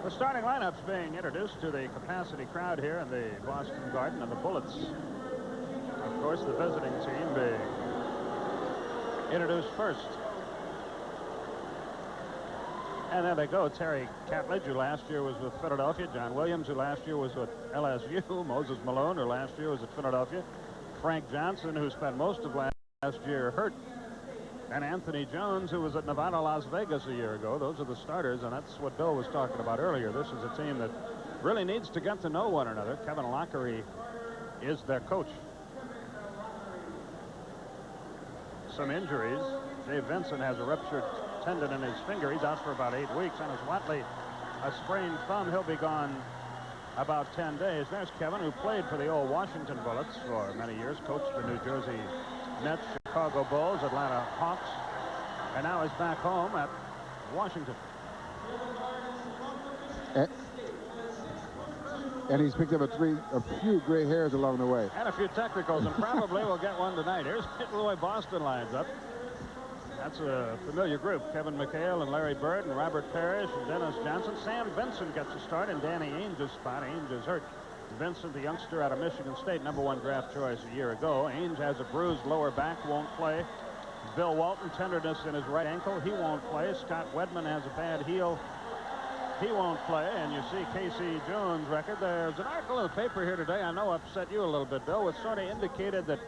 The starting lineup's being introduced to the capacity crowd here in the Boston Garden, and the Bullets, of course, the visiting team, being introduced first. And there they go. Terry Catledge, who last year was with Philadelphia. John Williams, who last year was with LSU. Moses Malone, who last year was at Philadelphia. Frank Johnson, who spent most of last year hurt. And Anthony Jones, who was at Nevada, Las Vegas a year ago. Those are the starters, and that's what Bill was talking about earlier. This is a team that really needs to get to know one another. Kevin Lockery is their coach. Some injuries. Jay Vincent has a ruptured tendon in his finger. He's out for about 8 weeks. And as Watley, a sprained thumb. He'll be gone about 10 days. There's Kevin, who played for the old Washington Bullets for many years, coached the New Jersey Nets, Chicago Bulls, Atlanta Hawks, and now he's back home at Washington. And he's picked up a few gray hairs along the way. And a few technicals, and probably will get one tonight. Here's the way Boston lines up. That's a familiar group. Kevin McHale and Larry Bird and Robert Parrish and Dennis Johnson. Sam Vincent gets a start in Danny Ainge's spot. Ainge is hurt. Vincent, the youngster out of Michigan State, #1 draft choice a year ago. Ainge has a bruised lower back, won't play. Bill Walton, tenderness in his right ankle, he won't play. Scott Wedman has a bad heel, he won't play. And you see Casey Jones' record. There's an article in the paper here today, I know upset you a little bit, Bill, which sort of indicated that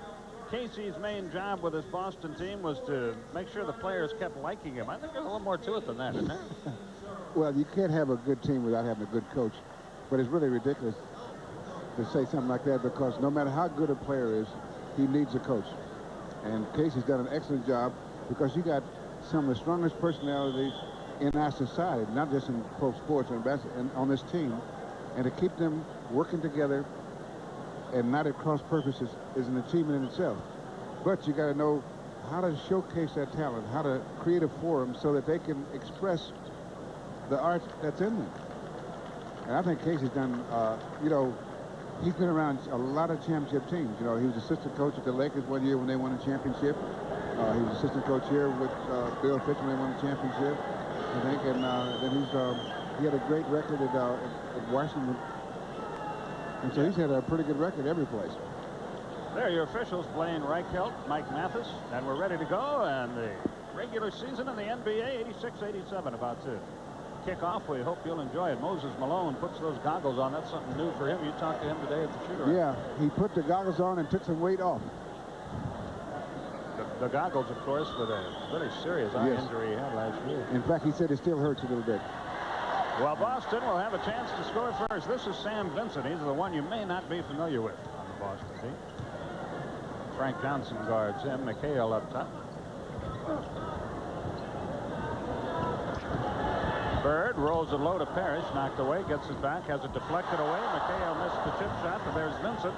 Casey's main job with his Boston team was to make sure the players kept liking him. I think there's a little more to it than that, isn't there? Well, you can't have a good team without having a good coach, but it's really ridiculous to say something like that, because no matter how good a player is, he needs a coach. And Casey's done an excellent job, because you got some of the strongest personalities in our society, not just in pro sports and basketball, and on this team. And to keep them working together and not at cross purposes is an achievement in itself. But you got to know how to showcase that talent, how to create a forum so that they can express the art that's in them. And I think Casey's done, he's been around a lot of championship teams. You know, he was assistant coach at the Lakers one year when they won a championship. He was assistant coach here with Bill Fitch when they won the championship, I think. And then he had a great record at Washington. And so he's had a pretty good record every place. There are your officials, Blaine Reichelt, Mike Mathis, and we're ready to go. And the regular season in the NBA, 86-87, about to kick off. We hope you'll enjoy it. Moses Malone puts those goggles on. That's something new for him. You talked to him today at the shooter. Yeah, he put the goggles on and took some weight off. The goggles, of course, with a very serious eye injury he had last year. In fact, he said it still hurts a little bit. Well, Boston will have a chance to score first. This is Sam Vincent. He's the one you may not be familiar with on the Boston team. Frank Johnson guards him. McHale up top. Bird rolls it low to Parrish, knocked away, gets it back, has it deflected away. McHale missed the chip shot, but there's Vincent.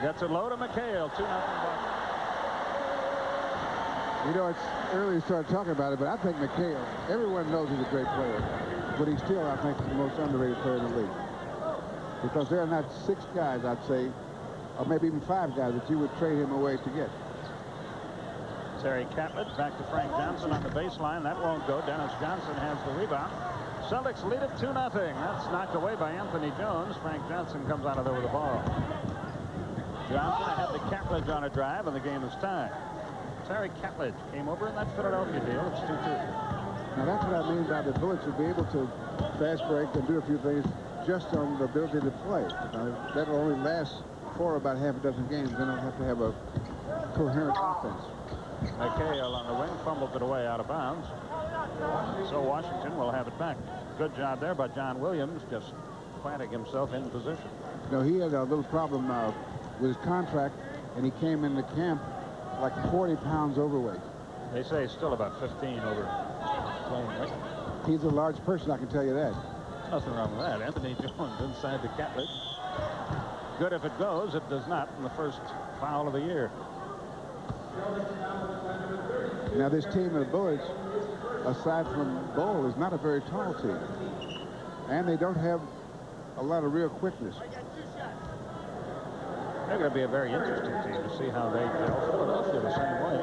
Gets it low to McHale, 2-0 Boston. You know, it's early to start talking about it, but I think McHale, everyone knows he's a great player, but he's still, I think, the most underrated player in the league. Because there are not 6 guys, I'd say, or maybe even 5 guys that you would trade him away to get. Terry Catlett back to Frank Johnson on the baseline. That won't go. Dennis Johnson has the rebound. Celtics lead it 2-0. That's knocked away by Anthony Jones. Frank Johnson comes out of there with the ball. Johnson had the Catledge on a drive, and the game is tied. Terry Catledge came over in that Philadelphia deal. It's 2-2. Now that's what I mean by the Bullets will be able to fast break and do a few things just on the ability to play. That'll only last for about half a dozen games. Then they'll have to have a coherent offense. McHale on the wing fumbled it away out of bounds. So Washington will have it back. Good job there by John Williams, just planting himself in position. No, he had a little problem with his contract, and he came into camp like 40 pounds overweight. They say he's still about 15 over playing, right? He's a large person, I can tell you that. Nothing wrong with that. Anthony Jones inside the Catledge. Good if it goes. It does not in the first foul of the year. Now this team of the Bullets, aside from Bull, is not a very tall team. And they don't have a lot of real quickness. They're going to be a very interesting team to see how they gel. Philadelphia the same way.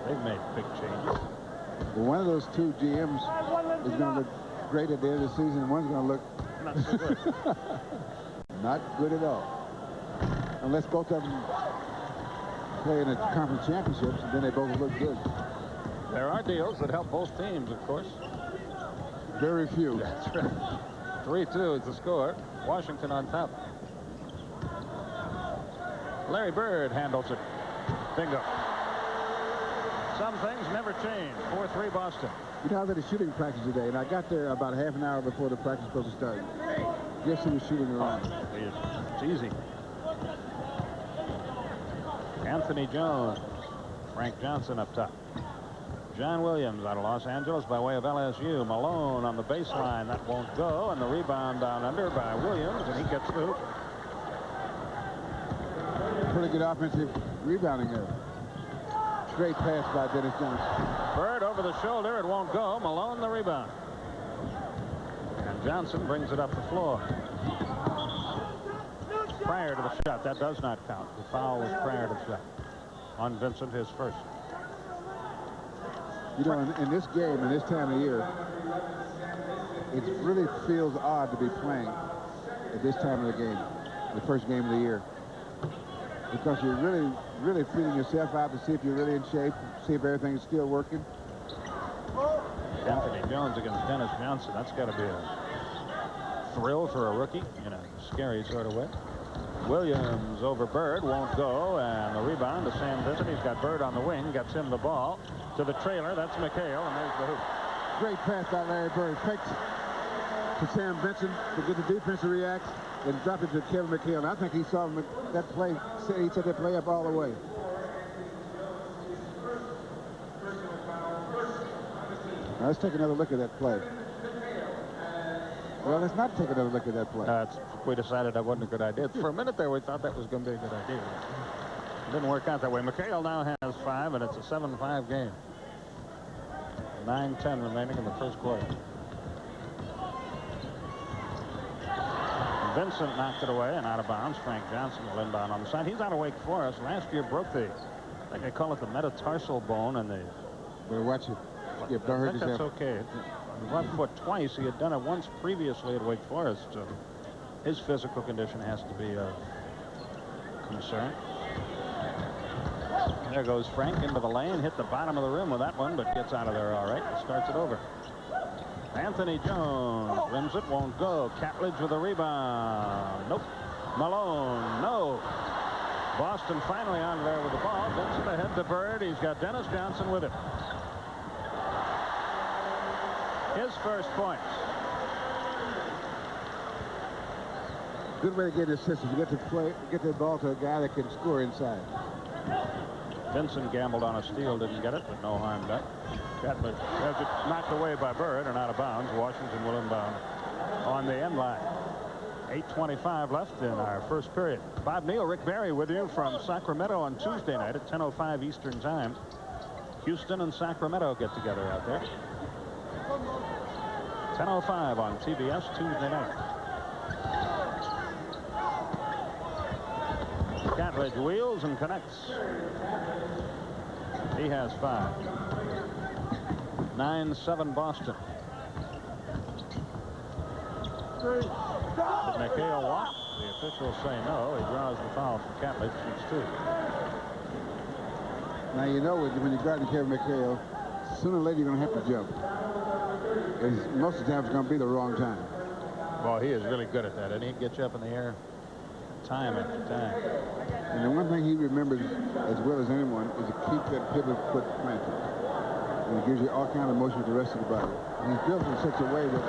They've made big changes. Well, one of those 2 GMs is going to great at the end of the season. One's going to look not so good. not good at all. Unless both of them play in the conference championships, and then they both look good. There are deals that help both teams, of course. Very few. That's right. 3-2 is the score. Washington on top. Larry Bird handles it. Bingo. Some things never change. 4-3 Boston. You know, I was at a shooting practice today, and I got there about half an hour before the practice was supposed to start. Guess who was shooting around? It's easy. Anthony Jones. Frank Johnson up top. John Williams out of Los Angeles by way of LSU. Malone on the baseline. That won't go. And the rebound down under by Williams, and he gets the hoop. Pretty good offensive rebounding there. Straight pass by Dennis Johnson. Bird over the shoulder. It won't go. Malone the rebound. And Johnson brings it up the floor. Prior to the shot. That does not count. The foul was prior to the shot. On Vincent, his first. You know, in this game, in this time of year, it really feels odd to be playing at this time of the game, the first game of the year. Because you're really feeling yourself out to see if you're really in shape, see if everything's still working. Anthony Jones against Dennis Johnson. That's got to be a thrill for a rookie in a scary sort of way. Williams over Bird, won't go, and the rebound to Sam Vincent. He's got Bird on the wing, gets him the ball to the trailer. That's McHale, and there's the hoop. Great pass by Larry Bird. Fakes to Sam Vincent to get the defense to react and drop it to Kevin McHale. And I think he saw that play. He set that play up all the way. Now let's take another look at that play. Well, let's not take another look at that play. We decided that wasn't a good idea. For a minute there, we thought that was going to be a good idea. It didn't work out that way. McHale now has 5, and it's a 7-5 game. 9:10 remaining in the first quarter. Vincent knocked it away and out of bounds. Frank Johnson will inbound on the side. He's out of Wake Forest. Last year broke the, I think they call it the metatarsal bone, and the. Well, watch it. I think that's okay. Left foot twice. He had done it once previously at Wake Forest, so his physical condition has to be of concern. There goes Frank into the lane, hit the bottom of the rim with that one, but gets out of there all right. Starts it over. Anthony Jones rims it, won't go. Catledge with a rebound. Nope. Malone, no. Boston finally on there with the ball. Vincent ahead to Bird. He's got Dennis Johnson with him. His first points. Good way to get assistance. You get the ball to a guy that can score inside. Vincent gambled on a steal, didn't get it, but no harm done. Catledge has it knocked away by Bird and out of bounds. Washington will inbound on the end line. 8:25 left in our first period. Bob Neal, Rick Barry with you from Sacramento on Tuesday night at 10:05 Eastern Time. Houston and Sacramento get together out there. 10:05 on TBS Tuesday night. Catledge wheels and connects. He has 5. 9-7 Boston. Did McHale walk? The officials say no. He draws the foul from Catledge. Shoots 2. Now, you know, when you're guarding Kevin McHale, sooner or later you're going to have to jump. Most of the time it's going to be the wrong time. Well, he is really good at that, and he gets you up in the air time after time. And the one thing he remembers as well as anyone is to keep that pivot foot planted. And it gives you all kind of motion with the rest of the body. And he's built in such a way that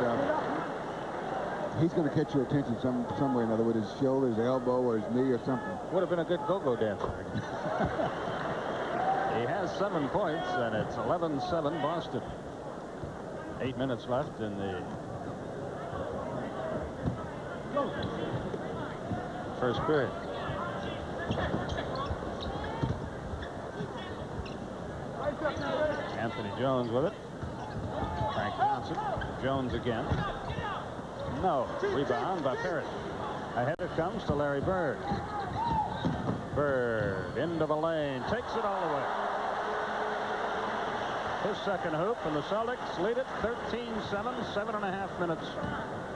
he's going to catch your attention some way or another with his shoulder, his elbow, or his knee or something. Would have been a good go-go dancer. He has 7 points, and it's 11-7 Boston. 8 minutes left in the first period. Anthony Jones with it. Frank Johnson. Jones again. No. Rebound by Parrish. Ahead it comes to Larry Bird. Bird into the lane. Takes it all the way. his second hoop, and the Celtics lead it 13-7, 7.5 minutes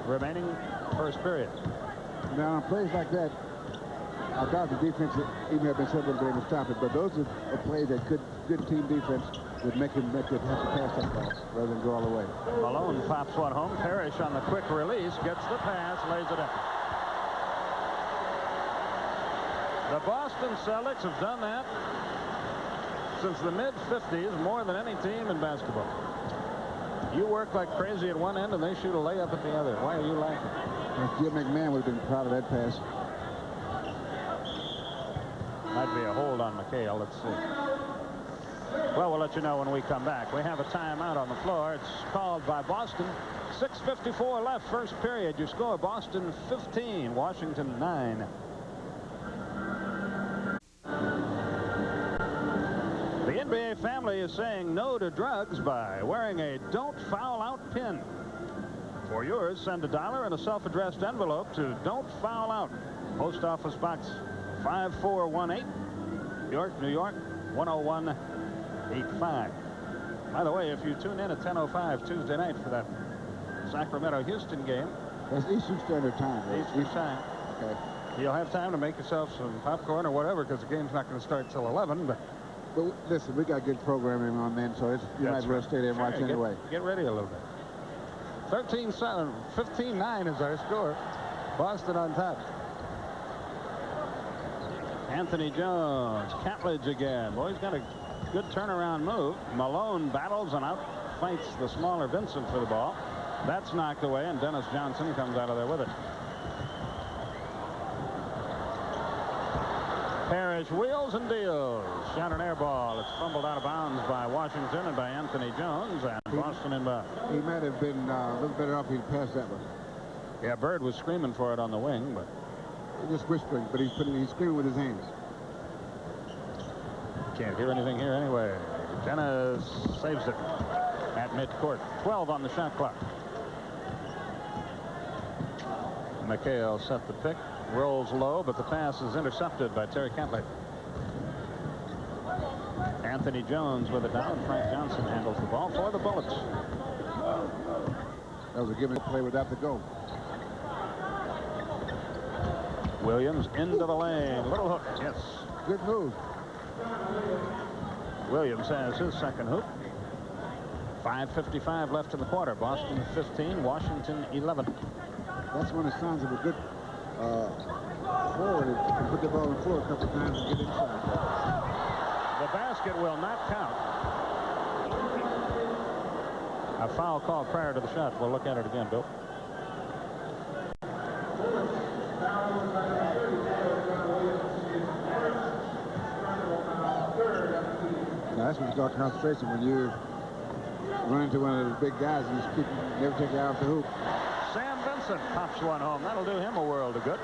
remaining first period. Now, on plays like that, I doubt the defense even have been able to stop it, but those are plays that good team defense would make it have to pass that ball rather than go all the way. Malone pops one home. Parrish on the quick release gets the pass, lays it in. The Boston Celtics have done that since the mid-50s more than any team in basketball. You work like crazy at one end and they shoot a layup at the other. Why are you laughing? Jim McMahon would have been proud of that pass. Might be a hold on McHale. Let's see. Well, we'll let you know when we come back. We have a timeout on the floor. It's called by Boston. 6:54 left, first period. Your score, Boston 15, Washington 9. The NBA family is saying no to drugs by wearing a Don't Foul Out pin. For yours, send $1 in a self-addressed envelope to Don't Foul Out, Post Office Box 5418, York, New York 10185. By the way, if you tune in at 10:05 Tuesday night for that Sacramento-Houston game. That's Eastern Standard Time. Right? Eastern time. Okay. You'll have time to make yourself some popcorn or whatever, because the game's not going to start till 11. But listen, we got good programming on then, so you might as well stay there and watch anyway. Get ready a little bit. 13-7, 15-9 is our score. Boston on top. Anthony Jones, Catledge again. Boy, he's got a good turnaround move. Malone battles and outfights the smaller Vincent for the ball. That's knocked away, and Dennis Johnson comes out of there with it. Parrish wheels and deals. Shot an air ball. It's fumbled out of bounds by Washington and by Anthony Jones, and Boston inbound. He might have been a little better off if he'd passed that one. Yeah, Bird was screaming for it on the wing, but he's just whispering, but he's screaming with his hands. Can't hear anything here anyway. Dennis saves it at midcourt. 12 on the shot clock. McHale set the pick. Rolls low, but the pass is intercepted by Terry Catlett. Anthony Jones with it down. Frank Johnson handles the ball for the Bullets. That was a given play without the goal. Williams into the lane. Little hook. Yes. Good move. Williams has his second hoop. 5:55 left in the quarter. Boston 15, Washington 11. That's one of the signs of a good forward. You can put the ball on the floor a couple times and get inside. The basket will not count. A foul call prior to the shot. We'll look at it again, Bill. Now that's when you start concentration, when you run into one of the big guys and you never take it out of the hoop. Sam Vincent pops one home. That'll do him a world of good.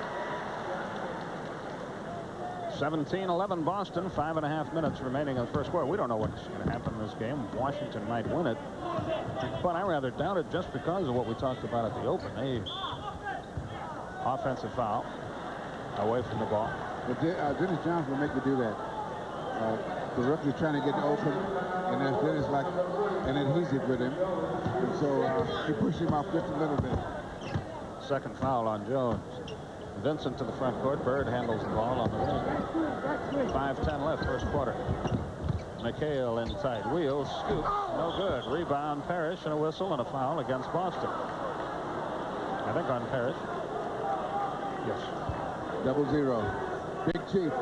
17-11 Boston, 5.5 minutes remaining in the first quarter. We don't know what's going to happen in this game. Washington might win it, but I rather doubt it just because of what we talked about at the open. Offensive foul away from the ball. But Dennis Johnson will make you do that. The rookie's trying to get open, and there's Dennis like an adhesive with him, and so he pushed him off just a little bit. Second foul on Jones. Vincent to the front court. Bird handles the ball on the wing. 5:10 left, first quarter. McHale inside. Wheels, scoop, no good. Rebound, Parrish, and a whistle and a foul against Boston. I think on Parrish. Yes. 0-0. Big Chief.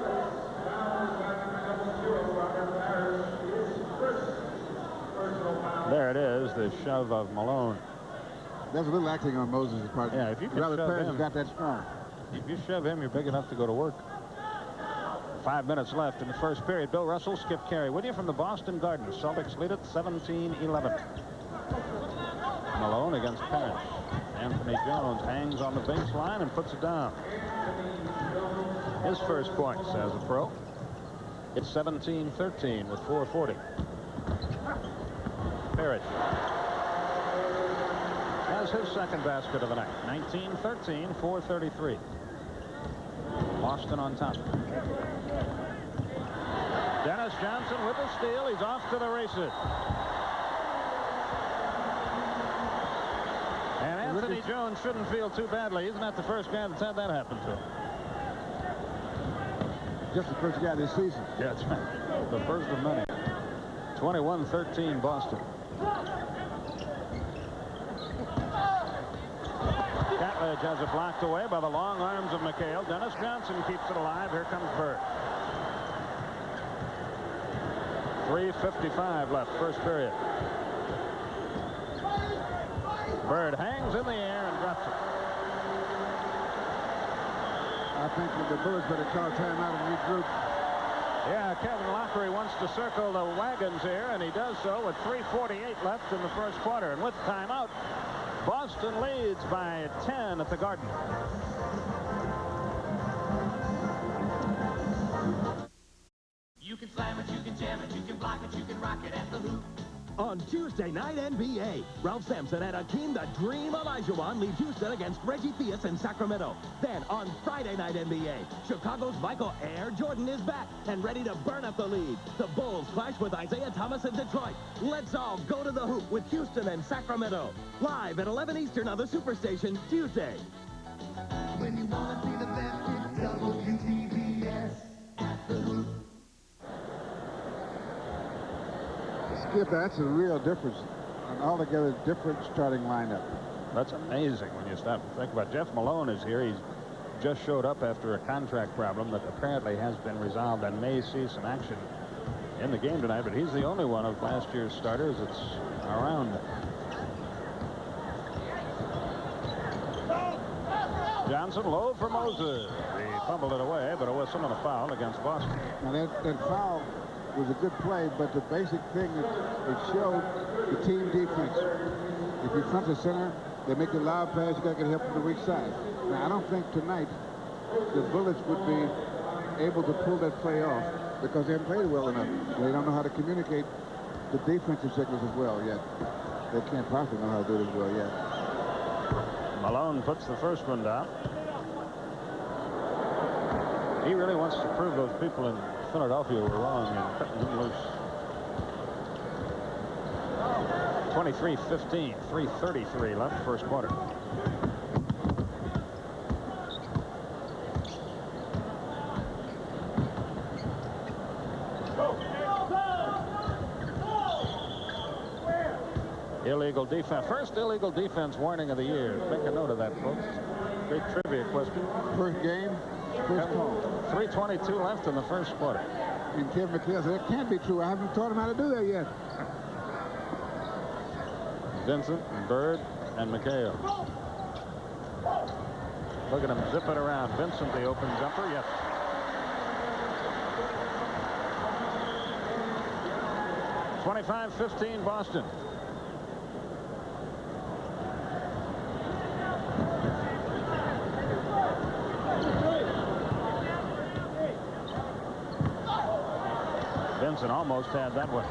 There it is, the shove of Malone. There's a little acting on Moses' part. Yeah, if you can Rather shove Parrish him, got that strong. If you shove him, you're big enough to go to work. 5 minutes left in the first period. Bill Russell, Skip Carey with you from the Boston Garden. Celtics lead it 17-11. Malone against Parrish. Anthony Jones hangs on the baseline and puts it down. His first points as a pro. It's 17-13 with 4:40. Parrish has his second basket of the night. 19-13, 4:33. Boston on top. Dennis Johnson with the steal. He's off to the races. Vinnie Jones shouldn't feel too badly. He's not the first guy that's had that happen to him. Just the first guy this season. Yeah, that's right. The first of many. 21-13 Boston. Catledge has it blocked away by the long arms of McHale. Dennis Johnson keeps it alive. Here comes Bird. 3:55 left, first period. Bird hangs in the air and drops it. I think that the Bullets better call timeout and regroup. Yeah, Kevin Lockery wants to circle the wagons here, and he does so with 3:48 left in the first quarter. And with timeout, Boston leads by 10 at the Garden. You can slam it, you can jam it, you can block it, you can rock it at the Hoop. On Tuesday night NBA, Ralph Sampson and Akeem the Dream Olajuwon lead Houston against Reggie Theus in Sacramento. Then on Friday night NBA, Chicago's Michael Air Jordan is back and ready to burn up the lead. The Bulls clash with Isaiah Thomas in Detroit. Let's all go to the Hoop with Houston and Sacramento. Live at 11 Eastern on the Superstation Tuesday. When you want to see the best, it's WTBS at the Hoop. Skip, that's a real difference. An altogether different starting lineup. That's amazing when you stop and think about it. Jeff Malone is here. He's just showed up after a contract problem that apparently has been resolved and may see some action in the game tonight, but he's the only one of last year's starters that's around. Johnson low for Moses. He fumbled it away, but it was some of the foul against Boston. Now that foul was a good play, but the basic thing is it showed the team defense. If you front the center, they make a loud pass, you got to get help from the weak side. Now, I don't think tonight the Bullets would be able to pull that play off because they haven't played well enough. They don't know how to communicate the defensive signals as well yet. They can't possibly know how to do it as well yet. Malone puts the first one down. He really wants to prove those people in Philadelphia were wrong and cutting him loose. 23-15, 3:33 left, first quarter. Illegal defense. First illegal defense warning of the year. Make a note of that, folks. Great trivia question. First game, first call. 3:22 left in the first quarter. And Kevin McHale said, it can't be true. I haven't taught him how to do that yet. Vincent, Bird, and McHale. Look at him zip it around. Vincent, the open jumper. Yes. (25-15) Boston. Vincent almost had that one.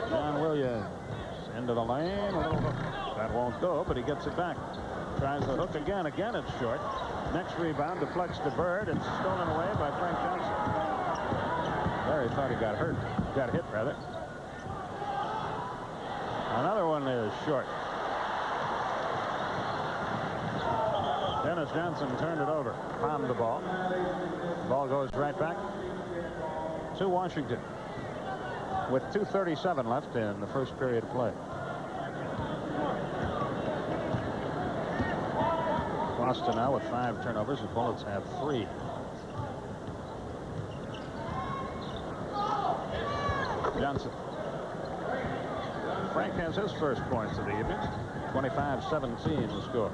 John Williams into the lane. A little hook. That won't go, but he gets it back. Tries the hook again. Again, it's short. Next rebound deflects to Bird. It's stolen away by Frank Johnson. There, he thought he got hurt. Got hit, rather. Another one is short. Dennis Johnson turned it over. Palmed the ball. Ball goes right back to Washington with 2:37 left in the first period of play. Boston now with 5 turnovers. The Bullets have 3. Johnson. Frank has his first points of the evening. 25-17 the score.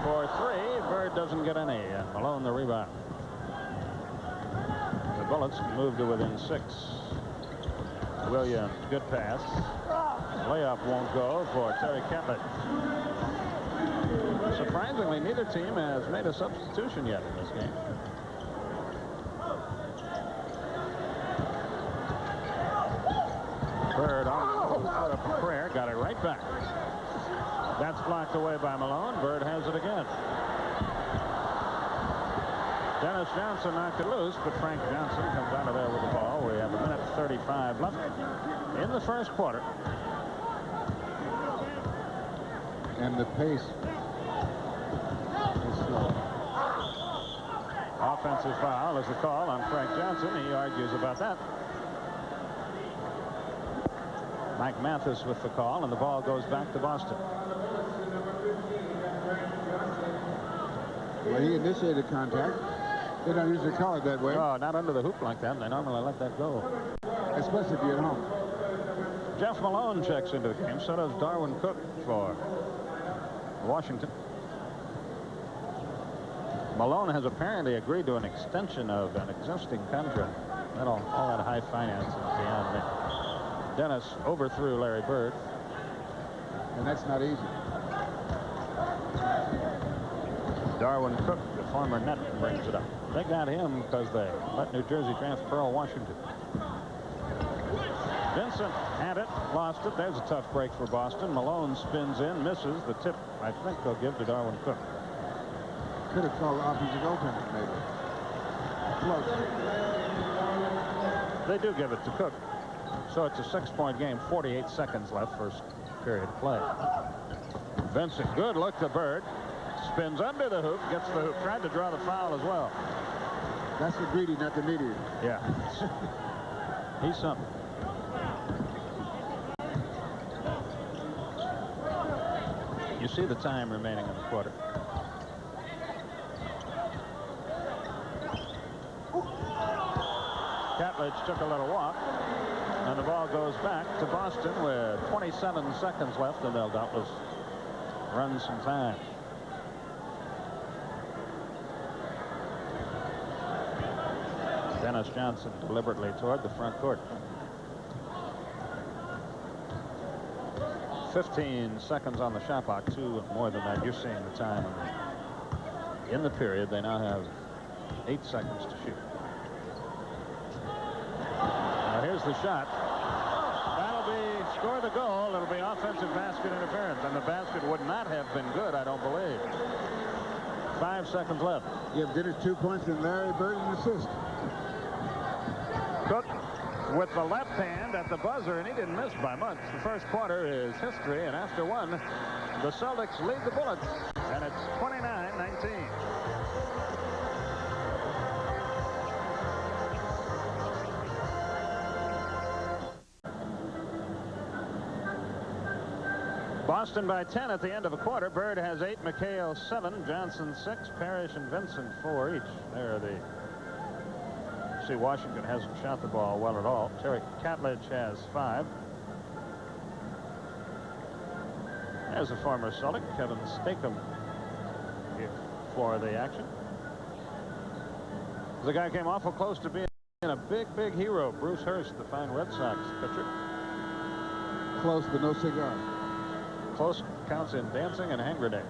For 3, Bird doesn't get any, and Malone the rebound. The Bullets move to within 6. Williams, good pass. Layup won't go for Terry Catlett. Surprisingly, neither team has made a substitution yet in this game. Bird on a prayer, got it right back. That's blocked away by Malone. Bird has it again. Dennis Johnson knocked it loose, but Frank Johnson comes out of there with the ball. We have 1:30 1:35 left in the first quarter. And the pace is slow. Offensive foul is the call on Frank Johnson. He argues about that. Mike Mathis with the call, and the ball goes back to Boston. Well, he initiated contact. They don't usually call it that way. Oh, not under the hoop like that. They normally let that go. Especially if you're at home. Jeff Malone checks into the game. So does Darwin Cook for Washington. Malone has apparently agreed to an extension of an existing contract. All that high finance is beyond me. Dennis overthrew Larry Bird. And that's not easy. Darwin Cook, the former Net, brings it up. They got him because they let New Jersey draft Pearl Washington. Vincent had it, lost it. There's a tough break for Boston. Malone spins in, misses. The tip, I think they'll give to Darwin Cook. Could have called offensive opener, maybe. Close. They do give it to Cook. So it's a 6-point game, 48 seconds left, first period of play. Vincent, good look to Bird. Spins under the hoop, gets the hoop. Tried to draw the foul as well. That's the greedy, not the needy. Yeah. He's something. You see the time remaining in the quarter. Catledge took a little walk, and the ball goes back to Boston with 27 seconds left, and they'll doubtless run some time. Dennis Johnson deliberately toward the front court. 15 seconds on the shot clock, 2 more than that. You're seeing the time in the period. They now have 8 seconds to shoot. Now here's the shot. That'll be score the goal. It'll be offensive basket interference, and the basket would not have been good, I don't believe. 5 seconds left. Give Dennis 2 points and Larry Bird an assist. Cook with the left hand at the buzzer, and he didn't miss by much. The first quarter is history, and after one, the Celtics lead the Bullets, and it's 29-19. Boston by 10 at the end of a quarter. Bird has 8, McHale 7, Johnson 6, Parrish and Vincent 4 each. There are the... See, Washington hasn't shot the ball well at all. Terry Catledge has 5. As a former Celtic, Kevin Stakem here for the action. The guy came awful close to being a big hero. Bruce Hurst, the fine Red Sox pitcher. Close, but no cigar. Close counts in dancing and hand grenades.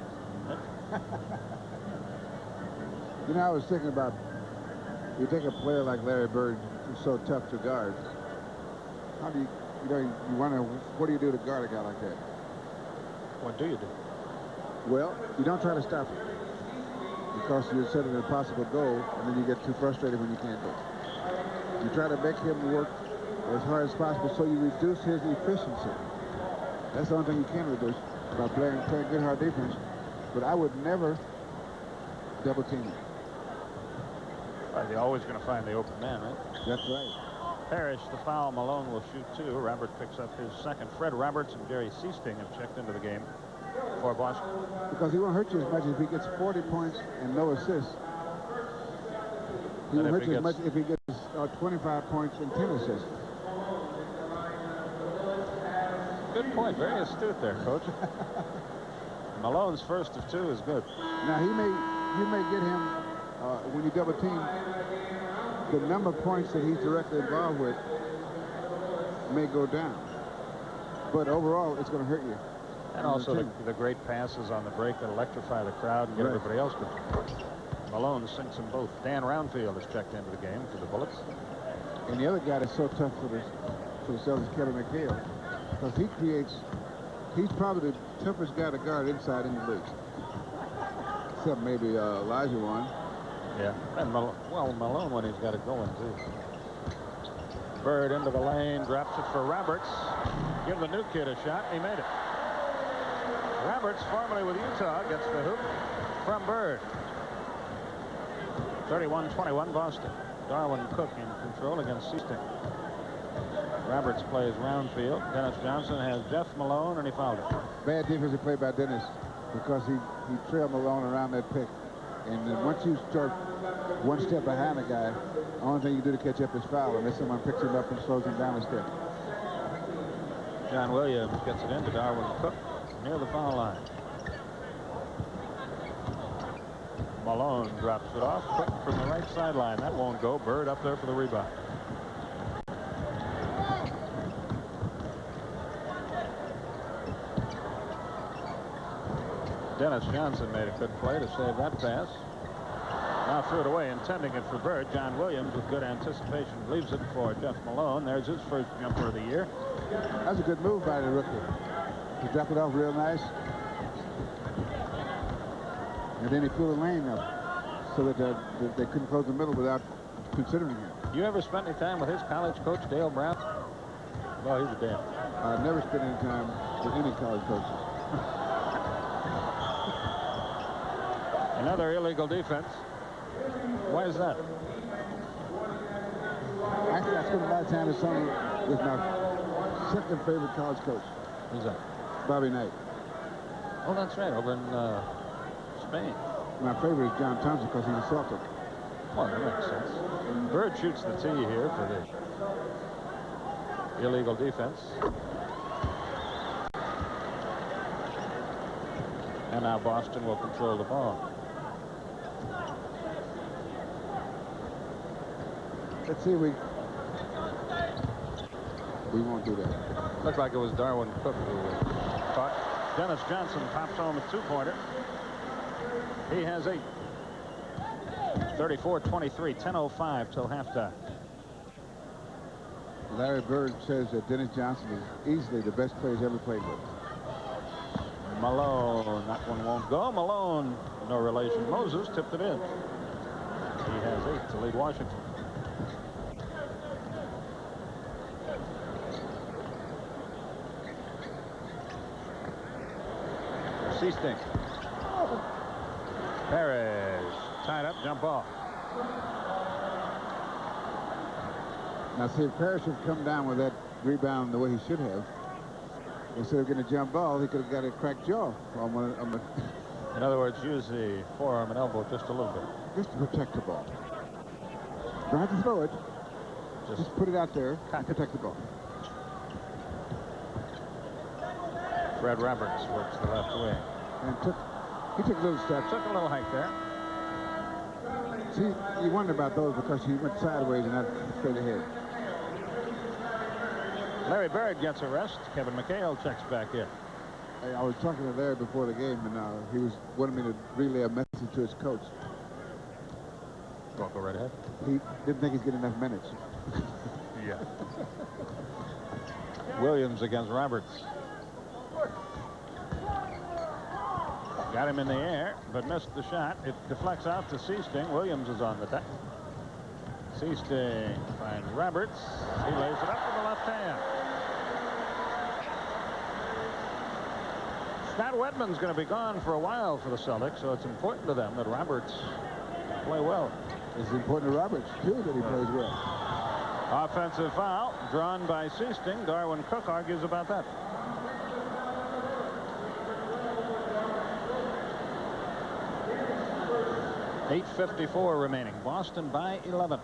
You know, I was thinking about, you take a player like Larry Bird, who's so tough to guard. How do you wonder, what do you do to guard a guy like that? What do you do? Well, you don't try to stop him, because you're setting a possible goal, and then you get too frustrated when you can't do it. You try to make him work as hard as possible, so you reduce his efficiency. That's the only thing you can reduce by playing good hard defense. But I would never double team him. Well, you're always going to find the open man, right? That's right. Parrish, the foul. Malone will shoot 2. Robert picks up his second. Fred Roberts and Jerry Seasting have checked into the game for Boston. Because he won't hurt you as much if he gets 40 points and no assists. He won't hurt you as much if he gets 25 points and 10 assists. Good point. Very astute there, Coach. Malone's first of 2 is good. Now, you may get him, when you double team, the number of points that he's directly involved with may go down. But overall, it's going to hurt you. And also the great passes on the break that electrify the crowd and get everybody else good. Malone sinks them both. Dan Roundfield has checked into the game for the Bullets. And the other guy that's so tough for the Celtics, Kevin McHale, because he's probably the toughest guy to guard inside in the league. Except maybe Elijah one. Yeah, and Malone when he's got it going, too. Bird into the lane, drops it for Roberts. Give the new kid a shot. He made it. Roberts, formerly with Utah, gets the hoop from Bird. 31-21 Boston. Darwin Cook in control against Seasting. Roberts plays round field. Dennis Johnson has Jeff Malone, and he fouled it. Bad defensive play by Dennis because he trailed Malone around that pick. And then once you start one step behind a guy, the only thing you do to catch up is foul unless someone picks him up and slows him down a step. John Williams gets it into Darwin Cook near the foul line. Malone drops it off. Cook from the right sideline. That won't go. Bird up there for the rebound. Dennis Johnson made a good play to save that pass. Now threw it away, intending it for Bird. John Williams, with good anticipation, leaves it for Jeff Malone. There's his first jumper of the year. That's a good move by the rookie. He dropped it off real nice. And then he flew the lane up so that they couldn't close the middle without considering him. You ever spent any time with his college coach, Dale Brown? Well, he's a damn. I've never spent any time with any college coaches. Another illegal defense. Why is that? Actually, I spent a lot of time with my second favorite college coach. Who's that? Bobby Knight. Oh, that's right, over in Spain. My favorite is John Thompson because he's a Celtic. Well, that makes sense. Bird shoots the tee here for the illegal defense. And now Boston will control the ball. Let's see, we won't do that. Looked like it was Darwin Cook who caught. Dennis Johnson pops home a two-pointer. He has 8. 34-23, 10:05 till halftime. Larry Bird says that Dennis Johnson is easily the best player he's ever played with. Malone, that one won't go. Malone, no relation. Moses tipped it in. He has 8 to lead Washington. Seasting. Perez tied up, jump ball. Now, see, if Parrish had come down with that rebound the way he should have, instead of getting a jump ball, he could have got a cracked jaw on the In other words, use the forearm and elbow just a little bit. just to protect the ball. Don't have to throw it. Just put it out there and protect the ball. Fred Roberts works the left wing. And he took a little step. Took a little hike there. See, you wonder about those because he went sideways and not straight ahead. Larry Bird gets a rest. Kevin McHale checks back in. Hey, I was talking to Larry before the game, and he wanted me to relay a message to his coach. Go right ahead. He didn't think he's getting enough minutes. Yeah. Williams against Roberts. Got him in the air, but missed the shot. It deflects out to Seasting. Williams is on the deck. Seasting finds Roberts. He lays it up with the left hand. Scott Wedman's going to be gone for a while for the Celtics, so it's important to them that Roberts play well. It's important to Roberts, too, that he plays well. Offensive foul drawn by Seasting. Darwin Cook argues about that. .8:54 remaining. Boston by 11.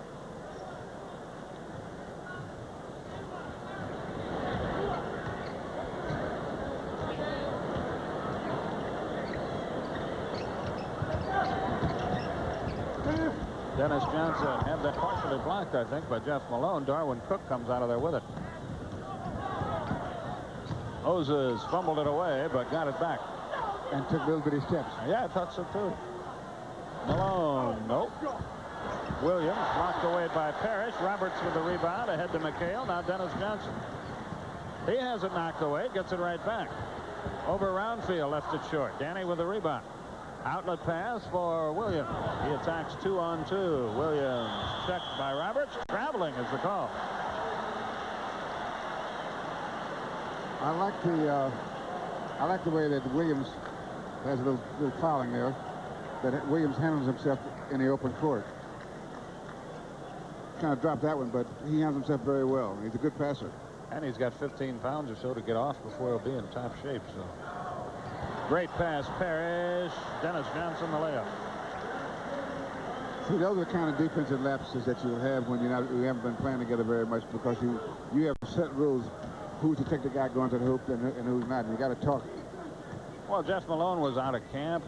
Dennis Johnson had that partially blocked, I think, by Jeff Malone. Darwin Cook comes out of there with it. Moses fumbled it away, but got it back. And took little bitty steps. Yeah, I thought so, too. Malone, nope. Williams blocked away by Parrish. Roberts with the rebound, ahead to McHale. Now Dennis Johnson. He has it knocked away, gets it right back. Over Roundfield, left it short. Danny with the rebound. Outlet pass for Williams. He attacks 2-on-2. Williams checked by Roberts. Traveling is the call. I like the way that Williams has a little fouling there, that Williams handles himself in the open court. Kind of dropped that one, but he handles himself very well. He's a good passer. And he's got 15 pounds or so to get off before he'll be in top shape. So great pass, Parrish. Dennis Johnson, the layup. See, those are the kind of defensive lapses that you have when you haven't been playing together very much, because you have set rules who's to take the guy going to the hoop and who's not. And you got to talk. Well, Jeff Malone was out of camp.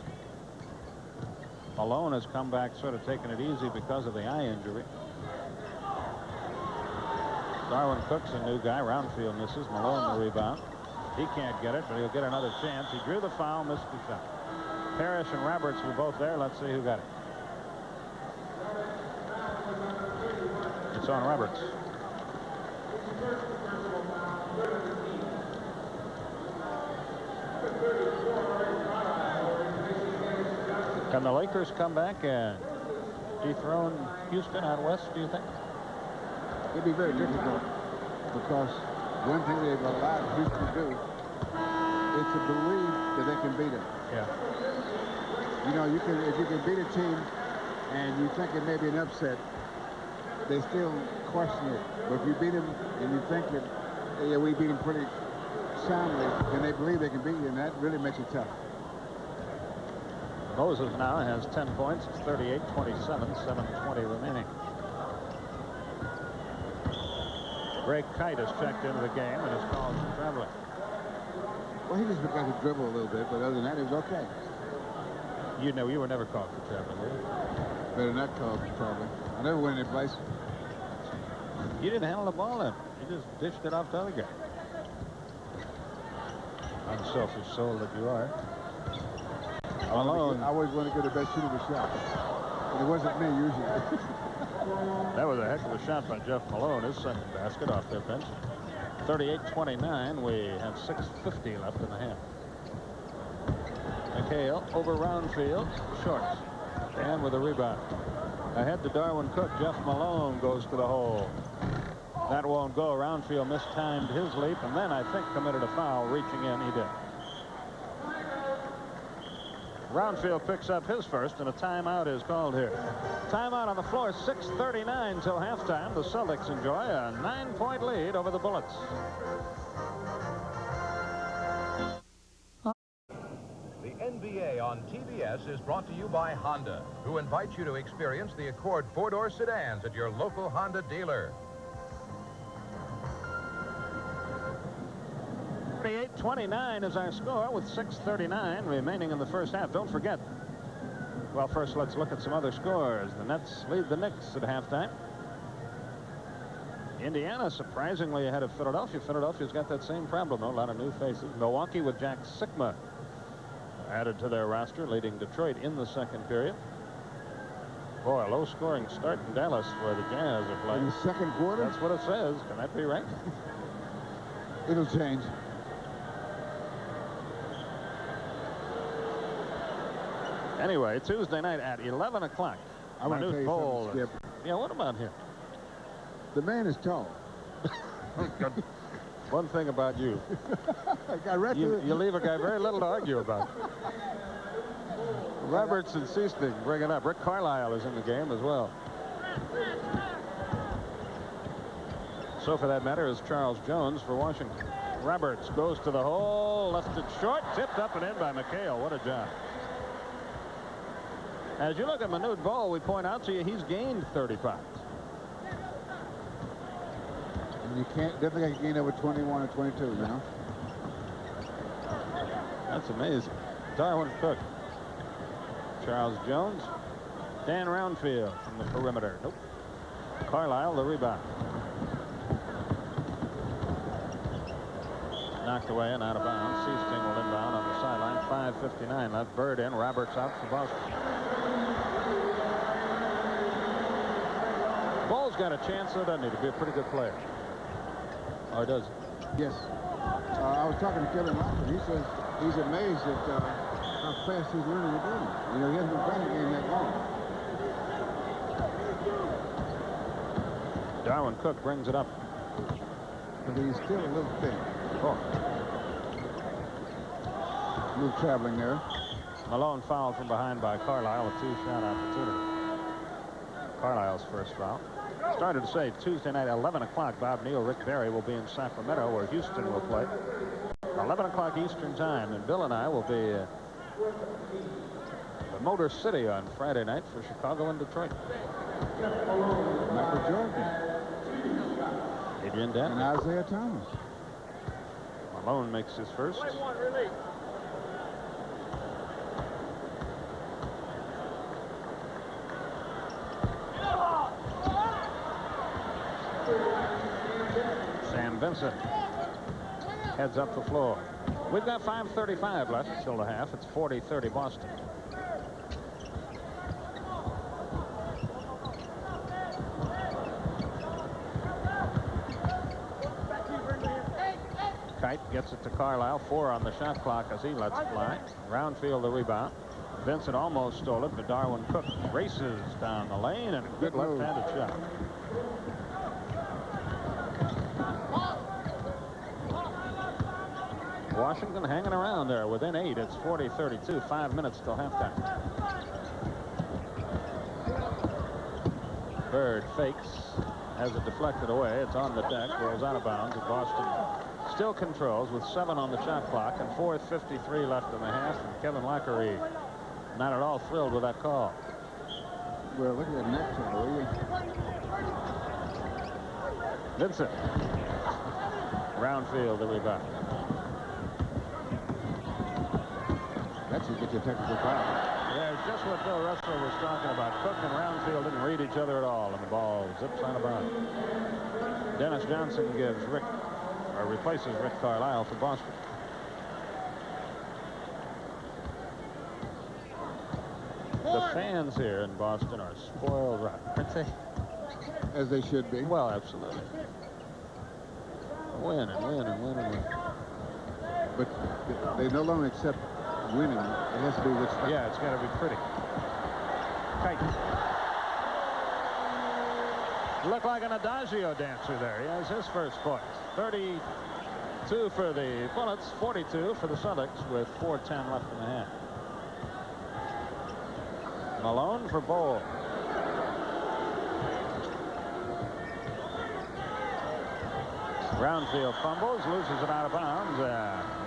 Malone has come back sort of taking it easy because of the eye injury. Darwin Cook's a new guy. Roundfield misses. Malone the rebound. He can't get it, but he'll get another chance. He drew the foul, missed the shot. Parrish and Roberts were both there. Let's see who got it. It's on Roberts. Can the Lakers come back and dethrone Houston out west, do you think? It'd be very difficult, because one thing they've allowed Houston to do is to believe that they can beat them. Yeah. You know, if you can beat a team and you think it may be an upset, they still question it. But if you beat them and you think that, yeah, we beat them pretty soundly, and they believe they can beat you, and that really makes it tough. Moses now has 10 points. It's 38-27, 7:20 remaining. Greg Kite has checked into the game and is called for traveling. Well, he just began to dribble a little bit, but other than that, it was okay. You know, you were never called for traveling, were you? Better not call for traveling. I never went any place. You didn't handle the ball in. You just dished it off to the other guy. Unselfish soul that you are. Malone. I always want to get the best shooter of the shot. And it wasn't me usually. That was a heck of a shot by Jeff Malone. His second basket off their bench. 38-29. We have 6:50 left in the half. McHale over Roundfield. Short. And with a rebound. Ahead to Darwin Cook. Jeff Malone goes to the hole. That won't go. Roundfield mistimed his leap and then I think committed a foul. Reaching in, he did. Roundfield picks up his first, and a timeout is called here. Timeout on the floor, 6:39 till halftime. The Celtics enjoy a 9-point lead over the Bullets. The NBA on TBS is brought to you by Honda, who invites you to experience the Accord four-door sedans at your local Honda dealer. 38-29 is our score with 6:39 remaining in the first half. Don't forget. Well, first let's look at some other scores. The Nets lead the Knicks at halftime. Indiana surprisingly ahead of Philadelphia. Philadelphia's got that same problem, though. A lot of new faces. Milwaukee with Jack Sikma added to their roster, leading Detroit in the second period. Boy, a low-scoring start in Dallas where the Jazz are playing. In the second quarter? That's what it says. Can that be right? It'll change. Anyway, Tuesday night at 11 o'clock. I want to tell you something, Skip. Yeah, what about him? The man is tall. One thing about you. You leave a guy very little to argue about. Roberts and Seasting bring it up. Rick Carlisle is in the game as well. So for that matter is Charles Jones for Washington. Roberts goes to the hole, left it short, tipped up and in by McHale. What a job. As you look at Manute Bol, we point out to you he's gained 30 pounds. And you definitely gain over 21 or 22, you know? That's amazing. Darwin Cook. Charles Jones. Dan Roundfield from the perimeter. Nope. Carlisle, the rebound. Knocked away and out of bounds. Seasting will inbound on the sideline. 5:59 left. Bird in. Roberts out for Boston. Bol's got a chance, though, doesn't he, to be a pretty good player? Or does he? Yes. I was talking to Kevin Lawson. He says he's amazed at how fast he's learning the game. You know, he hasn't been playing the game that long. Darwin Cook brings it up. But he's still a little thin. Oh. Move traveling there. Malone fouled from behind by Carlisle, a two-shot opportunity. Carlisle's first foul. Started to say Tuesday night, 11 o'clock, Bob Neal, Rick Barry will be in Sacramento, where Houston will play. 11 o'clock Eastern time, and Bill and I will be at the Motor City on Friday night for Chicago and Detroit. Michael Jordan. Adrian Dantley. And Isaiah Thomas. Malone makes his first. Sam Vincent heads up the floor. We've got 5:35 left till the half. It's 40-30 Boston. Kite gets it to Carlisle. 4 on the shot clock as he lets it fly. Roundfield the rebound. Vincent almost stole it, but Darwin Cook races down the lane and a good left-handed shot. Washington hanging around there within 8. It's 40-32. 5 minutes till halftime. Bird fakes, has it deflected away. It's on the deck, rolls out of bounds, and Boston still controls with 7 on the shot clock and 4:53 left in the half. And Kevin Lockery not at all thrilled with that call. Well, look at that neck turn, will you? Vincent. Roundfield the rebound. That should get you a technical foul. Yeah, it's just what Bill Russell was talking about. Cook and Roundfield didn't read each other at all, and the ball zips out of bounds. Dennis Johnson replaces Rick Carlisle for Boston. The fans here in Boston are spoiled rotten, aren't they? As they should be. Well, absolutely. Win and win and win and win. But they no longer accept winning. It has to be with style. Yeah, it's got to be pretty. Kite. Looked like an adagio dancer there. He has his first point. 32 for the Bullets, 42 for the Celtics with 4:10 left in the half. Malone for Bowl. Roundfield fumbles, loses it out of bounds.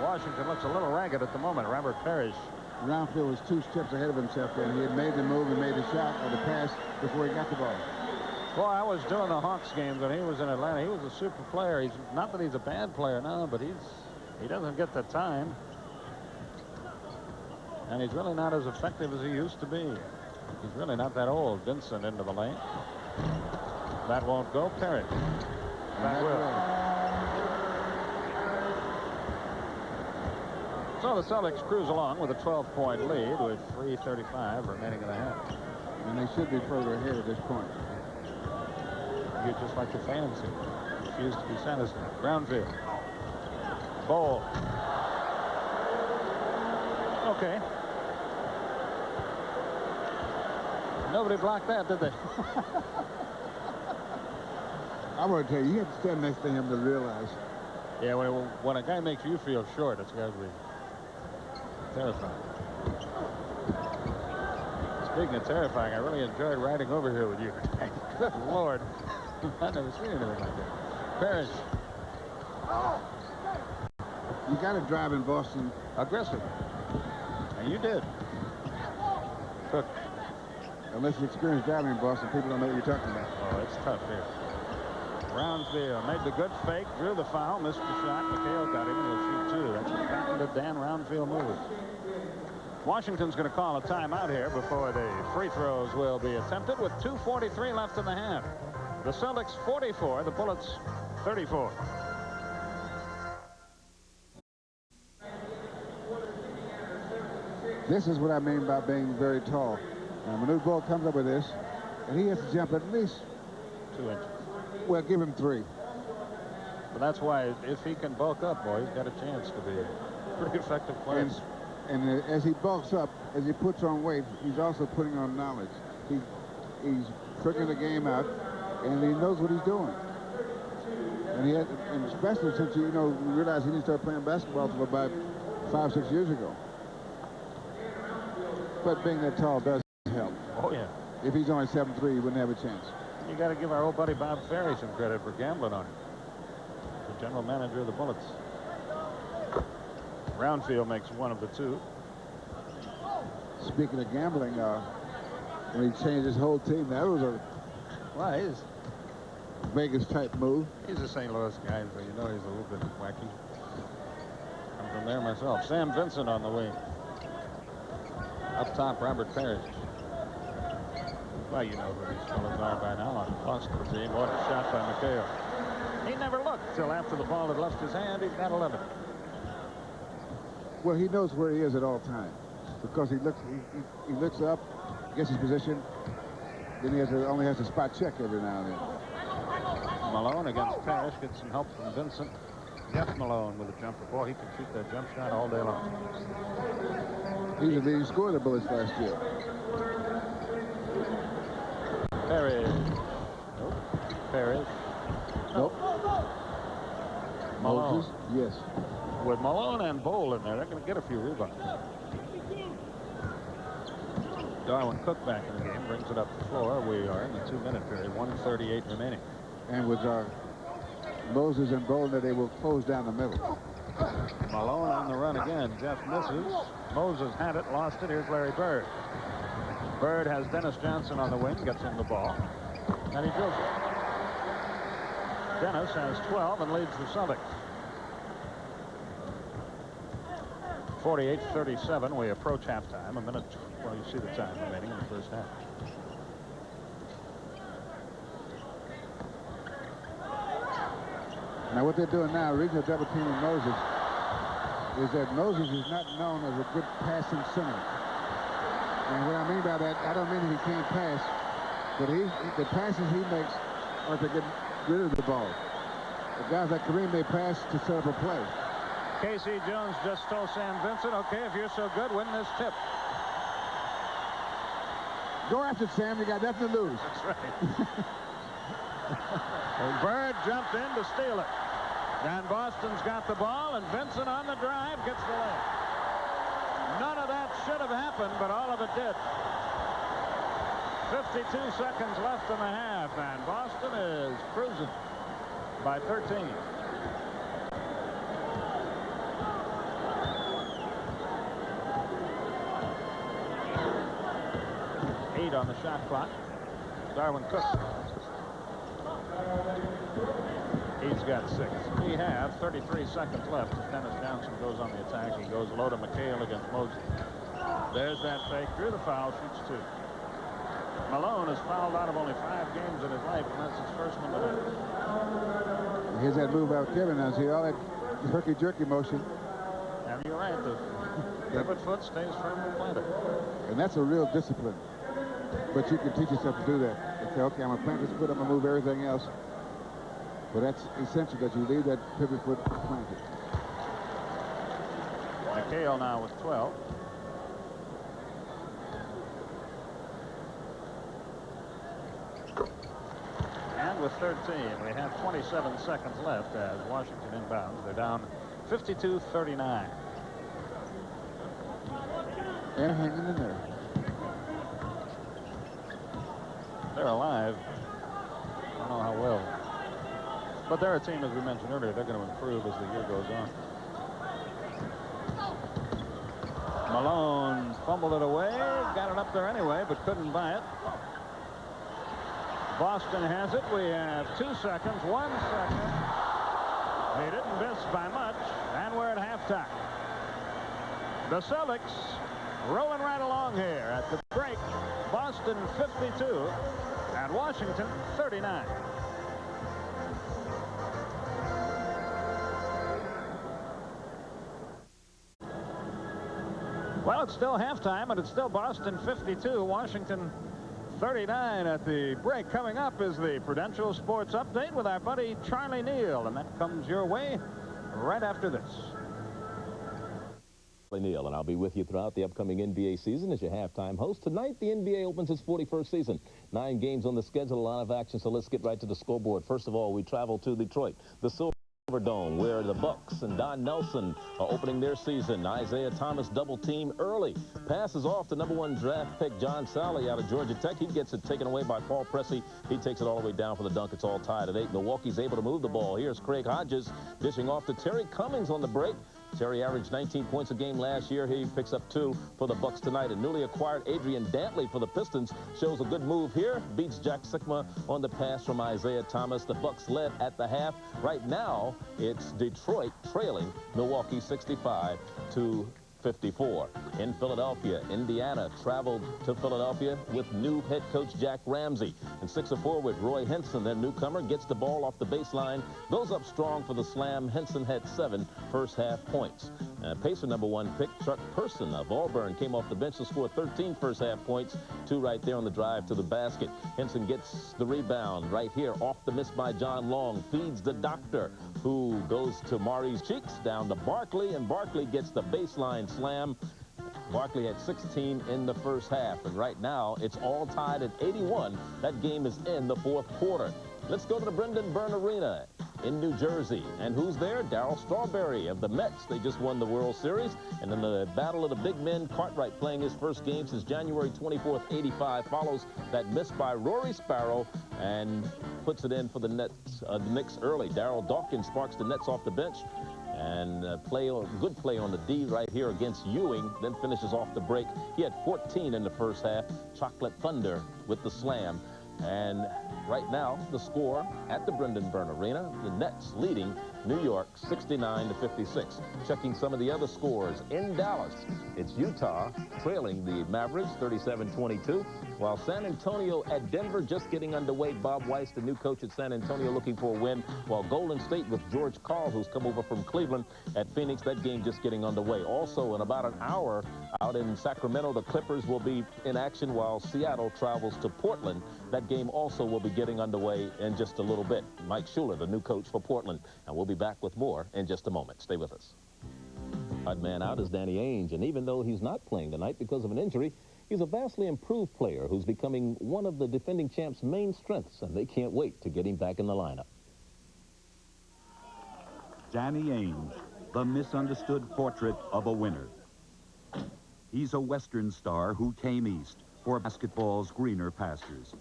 Washington looks a little ragged at the moment. Robert Parrish. Roundfield was 2 steps ahead of himself there. He had made the move and made the shot or the pass before he got the ball. Boy, I was doing the Hawks games when he was in Atlanta. He was a super player. He's not that he's a bad player now, but he doesn't get the time. And he's really not as effective as he used to be. He's really not that old. Vincent into the lane. That won't go. Parrish. That will. So the Celtics cruise along with a 12-point lead with 3:35 remaining in the half. And they should be further ahead at this point. You're just like the fans who refuse to be satisfied. Roundfield. Bowl. Okay. Nobody blocked that, did they? I want to tell you, you have to stand next to him to realize. Yeah, when a guy makes you feel short, it's got to be terrifying. Speaking of terrifying, I really enjoyed riding over here with you. Good Lord. I've never seen anything like that. Parrish. You got to drive in Boston. Aggressive. And you did. Cook. Unless you experience driving in Boston, people don't know what you're talking about. Oh, it's tough here. Roundfield made the good fake, drew the foul, missed the shot. McHale got him, and he'll shoot 2. That's a patented Dan Roundfield move. Washington's going to call a timeout here before the free throws will be attempted with 2:43 left in the half. The Celtics 44, the Bullets 34. This is what I mean by being very tall. Manute Bol comes up with this, and he has to jump at least 2 inches. Well, give him 3. But that's why if he can bulk up, boy, he's got a chance to be a pretty effective player. And as he bulks up, as he puts on weight, he's also putting on knowledge. He's figuring the game out, and he knows what he's doing. And especially since we realized he didn't start playing basketball until about 5 or 6 years ago. But being that tall does help. Oh, yeah. If he's only 7'3", he wouldn't have a chance. You got to give our old buddy Bob Ferry some credit for gambling on him. The general manager of the Bullets. Brownfield makes one of the two. Speaking of gambling, when he changed his whole team, that was a Vegas-type move. He's a St. Louis guy, so you know he's a little bit wacky. I'm from there myself. Sam Vincent on the wing. Up top, Robert Parrish. Well, you know who these fellas are by now on the Boston team. What a shot by McHale. He never looked till after the ball had left his hand. He's got 11. Well, he knows where he is at all times because he looks up, gets his position, then he only has to spot check every now and then. Malone against Parrish gets some help from Vincent. Jeff Malone with a jumper. Boy, he can shoot that jump shot all day long. He's the leading scorer of the Bullets last year. Parrish. Nope. Parrish. Nope. Malone. Moses? Yes. With Malone and Bowl in there, they're going to get a few rebounds. Darwin Cook back in the game, brings it up the floor. We are in the 2-minute period, 1:38 remaining. And with Moses and Bolden, they will close down the middle. Malone on the run again. Jeff misses. Moses had it, lost it. Here's Larry Bird. Bird has Dennis Johnson on the wing, gets him the ball, and he drills it. Dennis has 12 and leads the Celtics. 48-37. We approach halftime. A minute. Well, you see the time remaining in the first half. Now, what they're doing now, the reason they're double teaming Moses is that Moses is not known as a good passing center. And what I mean by that, I don't mean that he can't pass, but the passes he makes are to get rid of the ball. The guys like Kareem, they pass to set up a play. Casey Jones just stole Sam Vincent. Okay, if you're so good, win this tip. Go after it, Sam. You got nothing to lose. That's right. And Bird jumped in to steal it. And Boston's got the ball, and Vincent on the drive gets the layup. None of that should have happened, but all of it did. 52 seconds left in the half, and Boston is cruising by 13. On the shot clock. Darwin Cook. He's got 6. We have 33 seconds left as Dennis Johnson goes on the attack. He goes low to McHale against Moses. There's that fake. Drew the foul, shoots 2. Malone has fouled out of only 5 games in his life, and that's his first one tonight. Here's that move out Kevin. Now see all that herky-jerky motion. And you're right. The pivot foot stays firmly planted. And that's a real discipline. But you can teach yourself to do that. You say, okay, I'm going to plant this foot, I'm going to move everything else. But that's essential that you leave that pivot foot planted. McHale now with 12. And with 13, we have 27 seconds left as Washington inbounds. They're down 52-39. And hanging in there. They're alive. I don't know how well. But they're a team, as we mentioned earlier, they're going to improve as the year goes on. Malone fumbled it away, got it up there anyway, but couldn't buy it. Boston has it. We have 2 seconds, 1 second. He didn't miss by much, and we're at halftime. The Celtics rolling right along here at the break. Boston 52 and Washington 39. Well, it's still halftime, and it's still Boston 52, Washington 39 at the break. Coming up is the Prudential Sports Update with our buddy Charlie Neal, and that comes your way right after this. Neal, and I'll be with you throughout the upcoming NBA season as your halftime host. Tonight, the NBA opens its 41st season. 9 games on the schedule, a lot of action, so let's get right to the scoreboard. First of all, we travel to Detroit. The Silver Silverdome, where the Bucks and Don Nelson are opening their season. Isaiah Thomas double team early. Passes off to #1 draft pick John Sally out of Georgia Tech. He gets it taken away by Paul Pressey. He takes it all the way down for the dunk. It's all tied at 8. Milwaukee's able to move the ball. Here's Craig Hodges dishing off to Terry Cummings on the break. Terry averaged 19 points a game last year. He picks up 2 for the Bucks tonight. And newly acquired Adrian Dantley for the Pistons shows a good move here. Beats Jack Sikma on the pass from Isaiah Thomas. The Bucks led at the half. Right now, it's Detroit trailing Milwaukee 65-54. In Philadelphia, Indiana traveled to Philadelphia with new head coach Jack Ramsey. And 6 forward Roy Henson, their newcomer, gets the ball off the baseline, goes up strong for the slam. Henson had 7 first half points. Pacer #1 pick Chuck Person of Auburn came off the bench to score 13 first half points. 2 right there on the drive to the basket. Henson gets the rebound right here off the miss by John Long. Feeds the doctor, who goes to Maurice Cheeks down to Barkley, and Barkley gets the baseline slam. Barkley had 16 in the first half, and right now it's all tied at 81. That game is in the 4th quarter. Let's go to the Brendan Byrne Arena in New Jersey. And who's there? Darryl Strawberry of the Mets. They just won the World Series. And in the battle of the big men, Cartwright playing his first game since January 24th, 85, follows that miss by Rory Sparrow and puts it in for the Knicks early. Darryl Dawkins sparks the Nets off the bench. And good play on the D right here against Ewing, then finishes off the break. He had 14 in the first half. Chocolate Thunder with the slam. And right now, the score at the Brendan Byrne Arena, the Nets leading New York 69-56. Checking some of the other scores in Dallas, it's Utah trailing the Mavericks 37-22, while San Antonio at Denver just getting underway. Bob Weiss, the new coach at San Antonio, looking for a win, while Golden State with George Karl, who's come over from Cleveland, at Phoenix, that game just getting underway. Also, in about an hour out in Sacramento, the Clippers will be in action while Seattle travels to Portland. That game also will be getting underway in just a little bit. Mike Schuler, the new coach for Portland, and we'll be back with more in just a moment. Stay with us. Odd man out is Danny Ainge, and even though he's not playing tonight because of an injury, he's a vastly improved player who's becoming one of the defending champs' main strengths, and they can't wait to get him back in the lineup. Danny Ainge, the misunderstood portrait of a winner. He's a Western star who came east for basketball's greener pastures.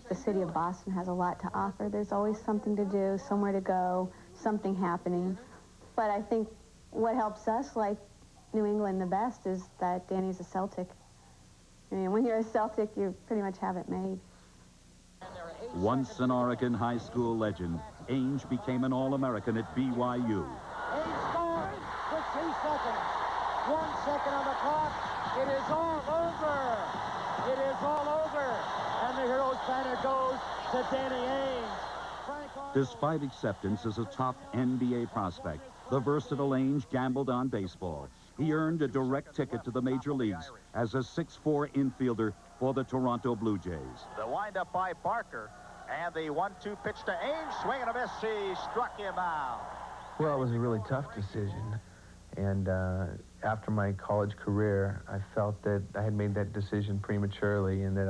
The city of Boston has a lot to offer. There's always something to do, somewhere to go, something happening. But I think what helps us like New England the best is that Danny's a Celtic. I mean, when you're a Celtic, you pretty much have it made. Once an Oregon high school legend, Ainge became an All-American at BYU. He scores with 2 seconds. 1 second on the clock. It is all over. It is all over. And the Heroes banner goes to Danny Ainge. Despite acceptance as a top NBA prospect, the versatile Ainge gambled on baseball. He earned a direct ticket to the major leagues as a 6'4" infielder for the Toronto Blue Jays. The windup by Barker, and the 1-2 pitch to Ainge, swing and a miss. He struck him out. Well, it was a really tough decision, and after my college career, I felt that I had made that decision prematurely, and that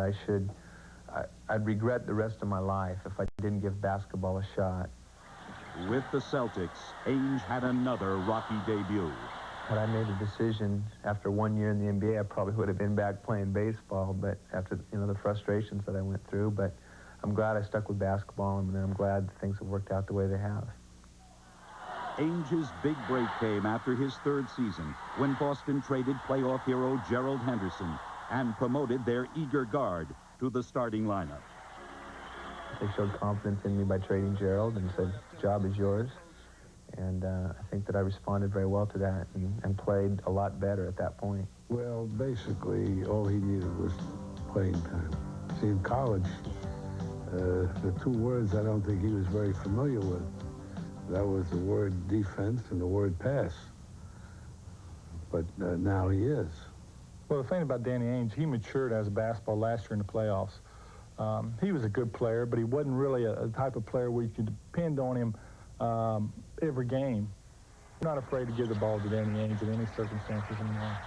I'd regret the rest of my life if I didn't give basketball a shot. With the Celtics, Ainge had another rocky debut. Had I made a decision after 1 year in the NBA, I probably would have been back playing baseball, but after the frustrations that I went through. But I'm glad I stuck with basketball, and I'm glad things have worked out the way they have. Ainge's big break came after his 3rd season, when Boston traded playoff hero Gerald Henderson and promoted their eager guard to the starting lineup. They showed confidence in me by trading Gerald and said, the job is yours. And I think that I responded very well to that and played a lot better at that point. Well, basically, all he needed was playing time. See, in college, the 2 words I don't think he was very familiar with. That was the word defense and the word pass. But now he is. Well, the thing about Danny Ainge, he matured as a basketball last year in the playoffs. He was a good player, but he wasn't really a type of player where you could depend on him every game. I'm not afraid to give the ball to Danny Ainge in any circumstances anymore.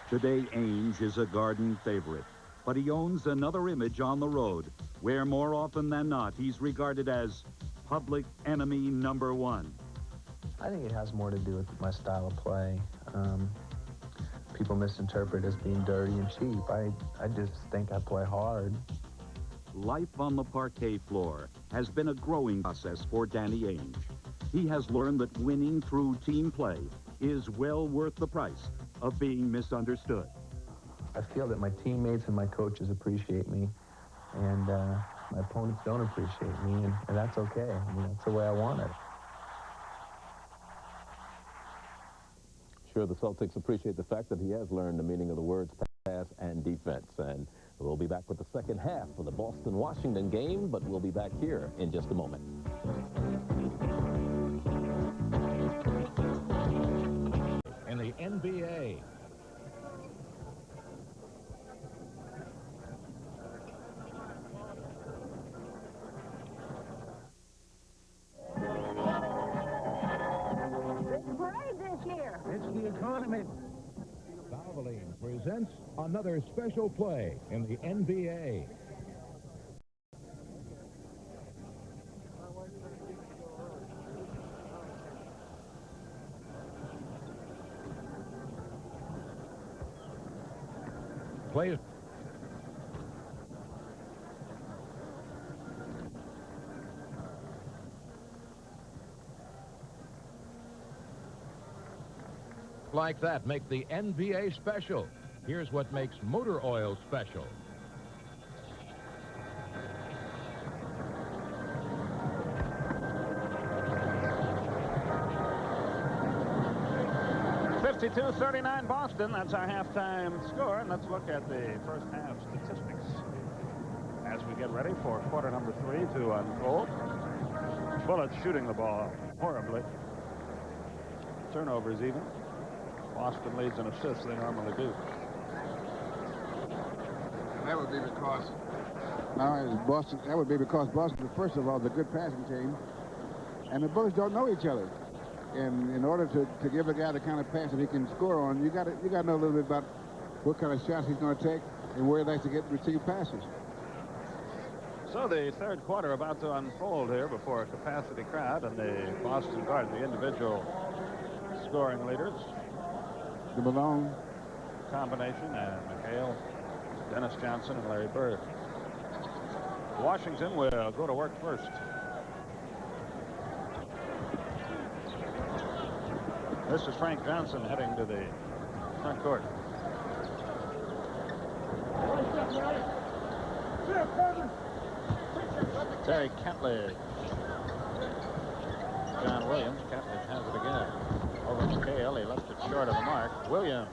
Today, Ainge is a Garden favorite, but he owns another image on the road, where more often than not, he's regarded as public enemy number one. I think it has more to do with my style of play. People misinterpret as being dirty and cheap. I just think I play hard. Life on the parquet floor has been a growing process for Danny Ainge. He has learned that winning through team play is well worth the price of being misunderstood. I feel that my teammates and my coaches appreciate me, and my opponents don't appreciate me, and that's okay. I mean, that's the way I want it. Sure, the Celtics appreciate the fact that he has learned the meaning of the words pass and defense. And we'll be back with the second half of the Boston-Washington game, but we'll be back here in just a moment. In the NBA. It's the economy. Valvoline presents another special play in the NBA. Play. Like that make the NBA special. Here's what makes motor oil special. (52-39) Boston. That's our halftime score. And let's look at the first half statistics as we get ready for quarter number 3 to unfold. Bullets shooting the ball horribly. Turnovers even. Boston leads in assists, they normally do. That would be because Boston, first of all, is a good passing team, and the Bullets don't know each other. And in order to give a guy the kind of pass that he can score on, you got to know a little bit about what kind of shots he's going to take and where he likes to receive passes. So the third quarter about to unfold here before a capacity crowd, and the Boston Guard, the individual scoring leaders. The Malone combination, and McHale, Dennis Johnson, and Larry Bird. Washington will go to work first. This is Frank Johnson heading to the front court. Terry Kentley. John Williams. Kentley has it again. Over McHale, he left it short of the mark. Williams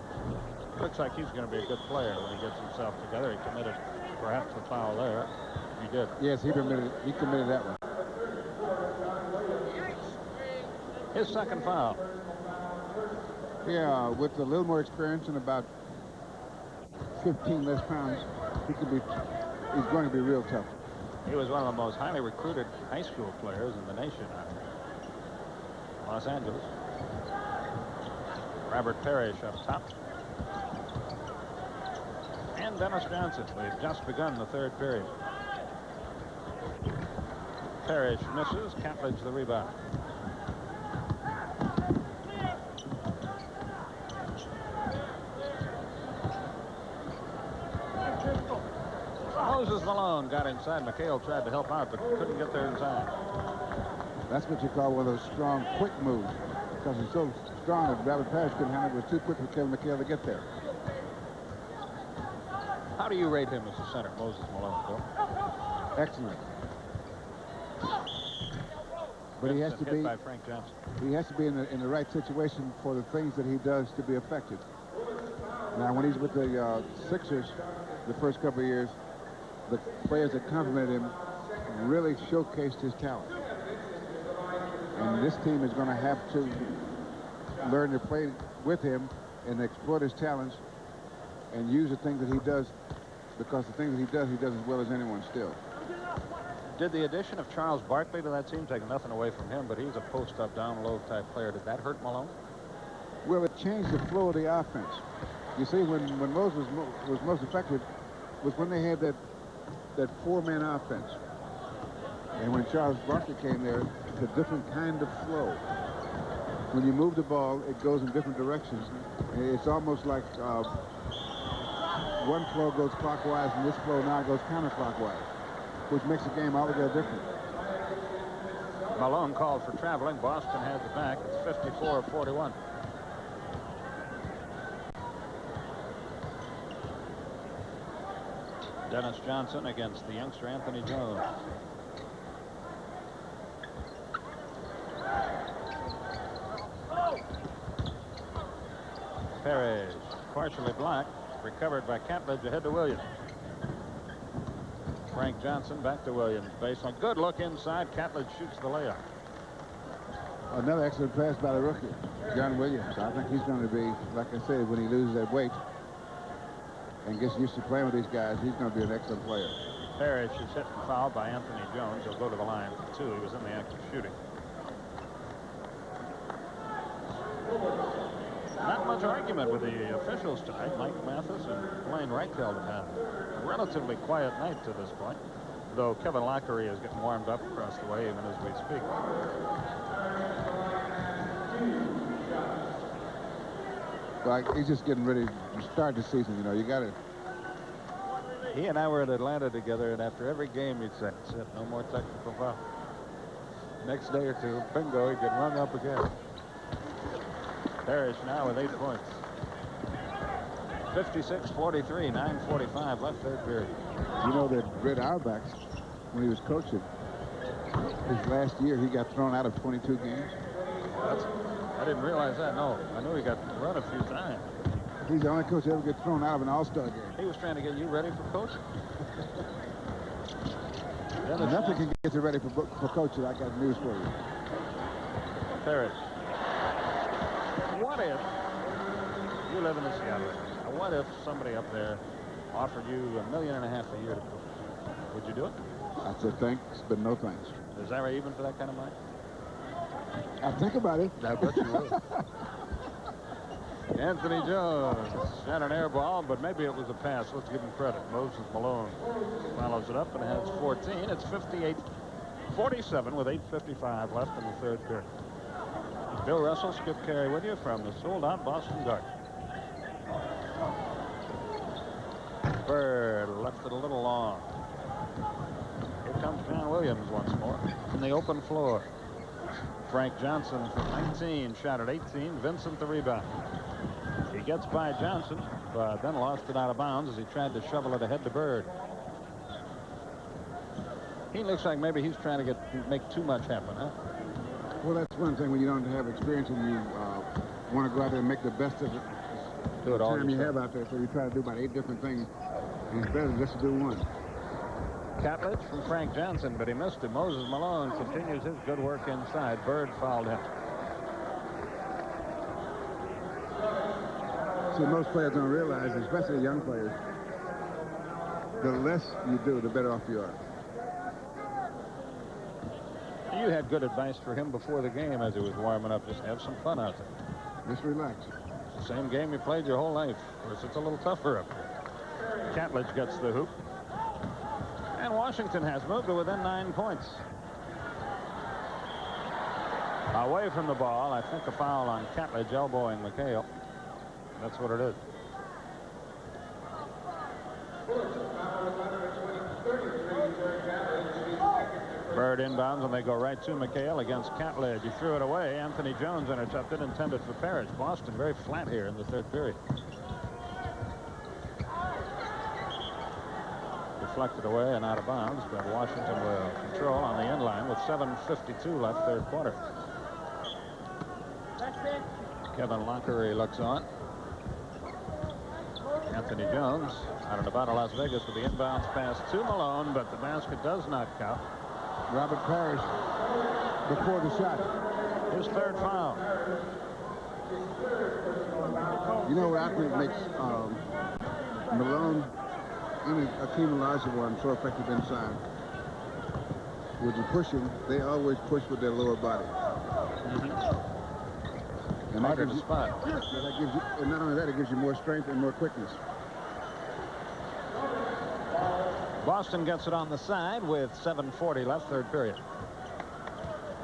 looks like he's going to be a good player when he gets himself together. He committed perhaps a foul there. He did. Yes, he committed that one. His second foul. Yeah, with a little more experience and about 15 less pounds, he's going to be real tough. He was one of the most highly recruited high school players in the nation out of Los Angeles. Robert Parrish up top. And Dennis Johnson. We've just begun the third period. Parrish misses. Catledge the rebound. Moses Malone got inside. McHale tried to help out, but couldn't get there in time. That's what you call one of those strong, quick moves. Because he's so strong that Robert Parrish couldn't handle it. It was too quick for Kevin McHale to get there. How do you rate him as a center, Moses Malone, Bill? Excellent. But he has to be by Frank Johnson. He has to be in the right situation for the things that he does to be effective. Now, when he's with the Sixers the first couple of years, the players that complimented him really showcased his talent. And this team is going to have to learn to play with him and exploit his talents and use the things that he does, because the things that he does as well as anyone still. Did the addition of Charles Barkley to that team, taking nothing away from him, but he's a post-up, down-low type player, did that hurt Malone? Well, it changed the flow of the offense. You see, when Moses was most effective was when they had that four-man offense. And when Charles Barkley came there, it's a different kind of flow. When you move the ball, it goes in different directions. It's almost like one flow goes clockwise and this flow now goes counterclockwise, which makes the game altogether different. Malone called for traveling. Boston has it back. It's 54-41. Dennis Johnson against the youngster Anthony Jones. Parrish, partially blocked, recovered by Catledge ahead to Williams. Frank Johnson back to Williams. Baseline, good look inside. Catledge shoots the layup. Another excellent pass by the rookie, John Williams. I think he's going to be, like I said, when he loses that weight and gets used to playing with these guys, he's going to be an excellent player. Parrish is hit and fouled by Anthony Jones. He'll go to the line for 2. He was in the act of shooting. Not much argument with the officials tonight. Mike Mathis and Blaine Reicheld have had a relatively quiet night to this point, though Kevin Lockery is getting warmed up across the way even as we speak. Well, he's just getting ready to start the season. You know, you got to. He and I were in Atlanta together, and after every game he'd say, "That's it, no more technical foul." Next day or two, bingo, he'd get rung up again. Parrish now with 8 points. 56-43, 9:45 left third period. You know that Red Auerbach, when he was coaching, his last year he got thrown out of 22 games. I didn't realize that. No, I knew he got run a few times. He's the only coach that ever gets thrown out of an All-Star game. He was trying to get you ready for coaching. Nothing can get you ready for coaching. I got news for you. Parrish. What if you live in the Seattle area? What if somebody up there offered you $1.5 million a year to coach? Would you do it? I said thanks, but no thanks. Is that right even for that kind of money? I think about it. I bet you would. Anthony Jones had an air ball, but maybe it was a pass. Let's give him credit. Moses Malone follows it up and has 14. It's 58-47 with 8:55 left in the third period. Bill Russell, Skip Carey with you from the sold-out Boston Garden. Bird left it a little long. Here comes John Williams once more in the open floor. Frank Johnson from 19, shot at 18. Vincent the rebound. He gets by Johnson, but then lost it out of bounds as he tried to shovel it ahead to Bird. He looks like maybe he's trying to make too much happen, huh? Well, that's one thing when you don't have experience and you want to go out there and make the best of it. Do it all time you have out there, so you try to do about 8 different things. And it's better just to do one. Catledge from Frank Johnson, but he missed it. Moses Malone continues his good work inside. Bird fouled him. See, most players don't realize, especially young players, the less you do, the better off you are. You had good advice for him before the game as he was warming up. Just have some fun out there. Just relax. It's the same game you played your whole life. Of course, it's a little tougher up there. Catledge gets the hoop. And Washington has moved to within 9 points. Away from the ball, I think a foul on Catledge elbowing McHale. That's what it is. Bird inbounds, and they go right to McHale against Catledge. He threw it away. Anthony Jones intercepted, intended for Parrish. Boston very flat here in the third period. Deflected away and out of bounds, but Washington will control on the end line with 7:52 left third quarter. Kevin Lockery looks on. Anthony Jones out and about of Las Vegas with the inbounds pass to Malone, but the basket does not count. Robert Parrish before the shot. His third foul. You know what I think makes Malone and Akeem Olajuwon so effective inside? With the pushing, they always push with their lower body. And harder to spot. That gives you, and not only that, it gives you more strength and more quickness. Boston gets it on the side with 7:40 left, third period.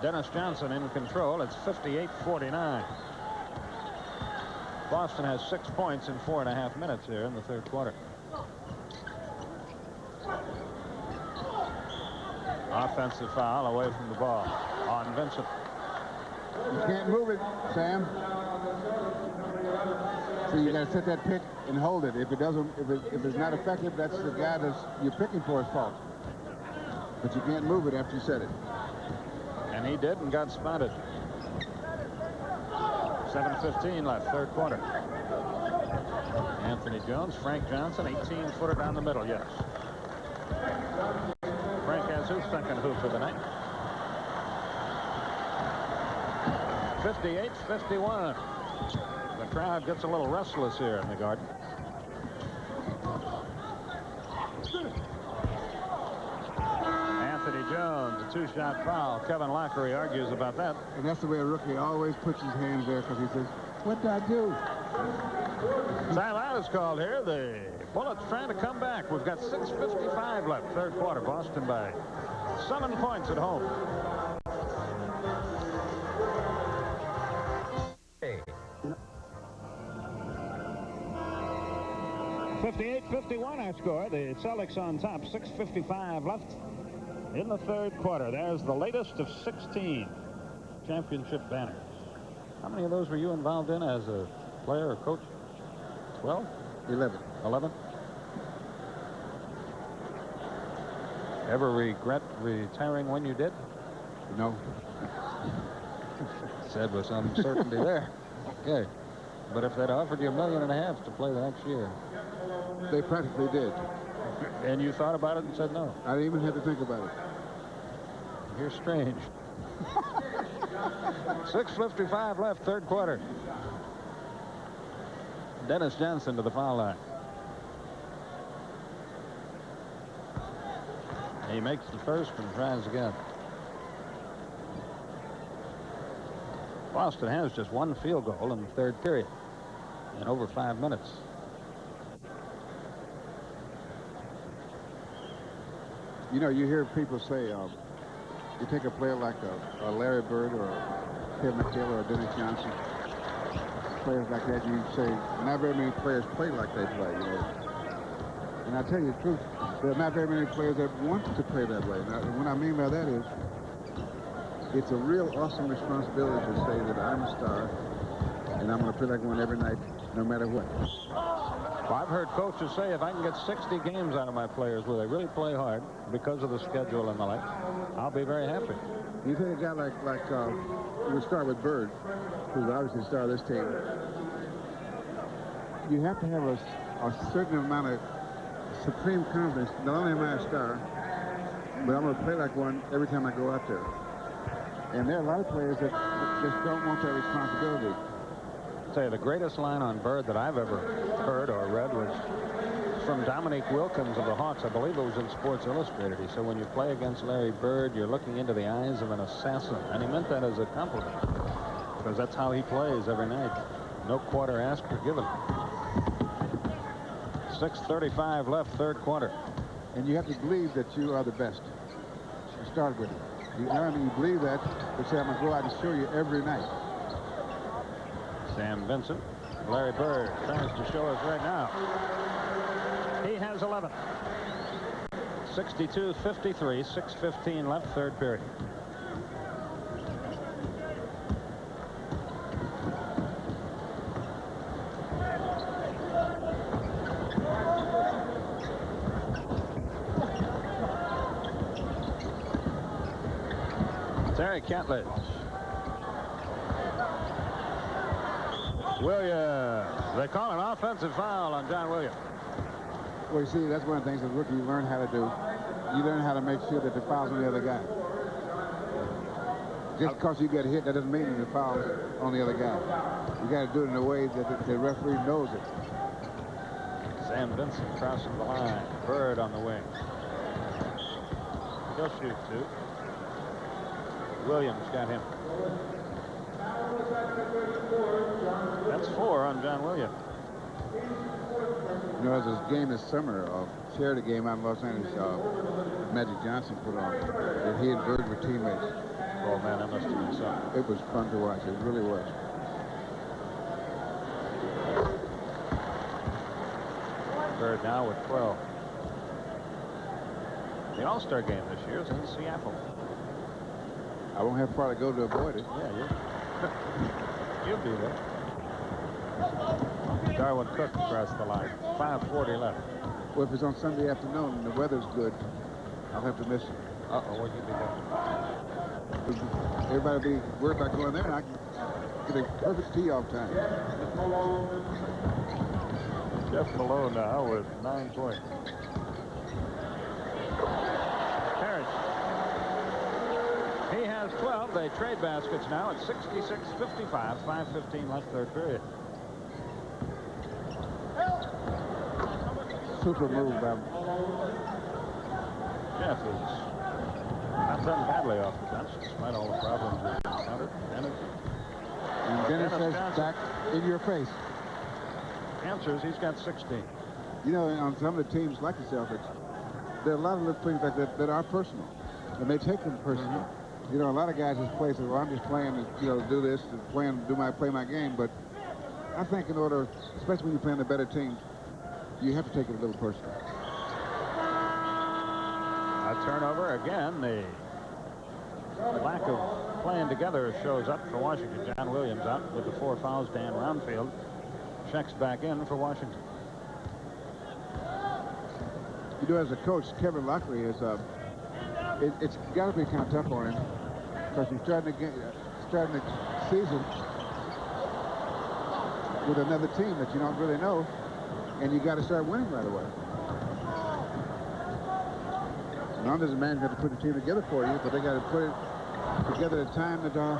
Dennis Johnson in control. It's 58-49. Boston has 6 points in 4.5 minutes here in the third quarter. Offensive foul away from the ball on Vincent. You can't move it, Sam. So you got to set that pick and hold it. If it doesn't, if it's not effective, that's the guy that you're picking for his fault. But you can't move it after you set it. And he did and got spotted. 7:15 left, third quarter. Anthony Jones, Frank Johnson, 18-footer down the middle, yes. Frank has his second hoop of the night. 58-51. The crowd gets a little restless here in the Garden. Anthony Jones, a two-shot foul. Kevin Lockery argues about that. And that's the way a rookie always puts his hands there because he says, what did I do? Timeout is called here. The Bullets trying to come back. We've got 6:55 left, third quarter. Boston by 7 points at home. Hey. 58-51 our score. The Celtics on top. 6:55 left in the third quarter. There's the latest of 16 championship banners. How many of those were you involved in as a player or coach? 12? 11. 11? Ever regret retiring when you did? No. Said with some certainty there. Okay. But if they'd offered you $1.5 million to play the next year. They practically did. And you thought about it and said no. I didn't even have to think about it. You're strange. 6:55 left, third quarter. Dennis Johnson to the foul line. He makes the first and tries again. Boston has just one field goal in the third period in over 5 minutes. You know, you hear people say, you take a player like a Larry Bird or a Kevin McHale or a Dennis Johnson, players like that, you say, not very many players play like they play, you know. And I tell you the truth, there are not very many players that want to play that way. Now, what I mean by that is, it's a real awesome responsibility to say that I'm a star and I'm going to play like one every night, no matter what. Well, I've heard coaches say if I can get 60 games out of my players where they really play hard because of the schedule and the like, I'll be very happy. You take a guy like we'll start with Bird, who's obviously the star of this team. You have to have a certain amount of supreme confidence. Not only am I a star, but I'm going to play like one every time I go out there. And there are a lot of players that just don't want that responsibility. I'll tell you, the greatest line on Bird that I've ever heard or read was from Dominique Wilkins of the Hawks. I believe it was in Sports Illustrated. He said, when you play against Larry Bird, you're looking into the eyes of an assassin. And he meant that as a compliment, because that's how he plays every night. No quarter asked or given. 6:35 left, third quarter. And you have to believe that you are the best. You start with it. You believe that, but say, I'm going to go out and show you every night. Sam Vincent. Larry Bird tries to show us right now. He has 11. 62-53, 6:15 left, third period. Terry Catlett. Williams. They call an offensive foul on John Williams. Well, you see, that's one of the things as a rookie you learn how to do. You learn how to make sure that the foul's on the other guy. Just because you get hit, that doesn't mean the foul's on the other guy. You got to do it in a way that the referee knows it. Sam Vincent crossing the line. Bird on the wing. He'll shoot two. Williams got him. That's 4 on John Williams. You know, there's a game this summer, a charity game out in Los Angeles, Magic Johnson put on, that he and Bird were teammates. Oh, man, that must have been something. It was fun to watch. It really was. Bird now with 12. The All-Star game this year is in Seattle. I won't have far to go to avoid it. Yeah, you'll be there. Darwin Cook across the line. 5:40 left. Well, if it's on Sunday afternoon and the weather's good, I'll have to miss it. Uh-oh, what you be doing? Everybody will be worried about going there, and I can get a perfect tee-off time. Jeff Malone now with 9 points. Parrish. He has 12. They trade baskets now at 66-55. 5:15 left third period. Super move by Jeff is not done badly off the bench, despite all the problems we've encountered. And Dennis says back in your face. Answers, he's got 16. You know, on some of the teams like the Celtics, there are a lot of little things like that are personal, and they take them personal. You know, a lot of guys just play, say, well, I'm just playing to, you know, do this, to play my game. But I think in order, especially when you're playing the better teams, you have to take it a little personal. A turnover again. The lack of playing together shows up for Washington. John Williams out with the 4 fouls. Dan Roundfield checks back in for Washington. You know, as a coach, Kevin Lockery is it's got to be kind of tough on him because he's starting the season with another team that you don't really know, and you got to start winning right away. Not only does the manager have to put the team together for you, but they got to put it together at a time that so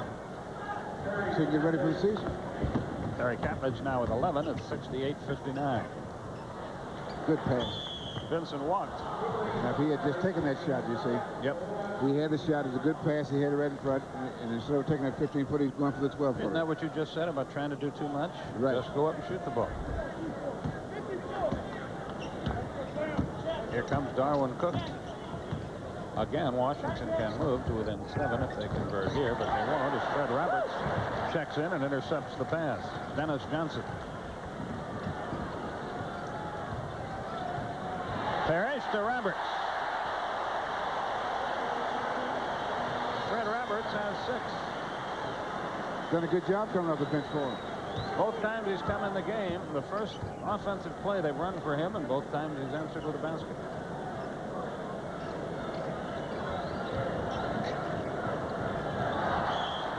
you can get ready for the season. Terry Catledge now with 11 at 68-59. Good pass. Vincent walked. Now, if he had just taken that shot, you see. Yep. He had the shot. It was a good pass. He had it right in front. And instead of taking that 15-foot, he's going for the 12-foot. Isn't that what you just said about trying to do too much? Right. Just go up and shoot the ball. Here comes Darwin Cook. Again, Washington can move to within 7 if they convert here, but they won't as Fred Roberts checks in and intercepts the pass. Dennis Johnson. Parrish to Roberts. Fred Roberts has 6. Done a good job coming off the bench for him. Both times he's come in the game, the first offensive play they've run for him, and both times he's answered with a basket.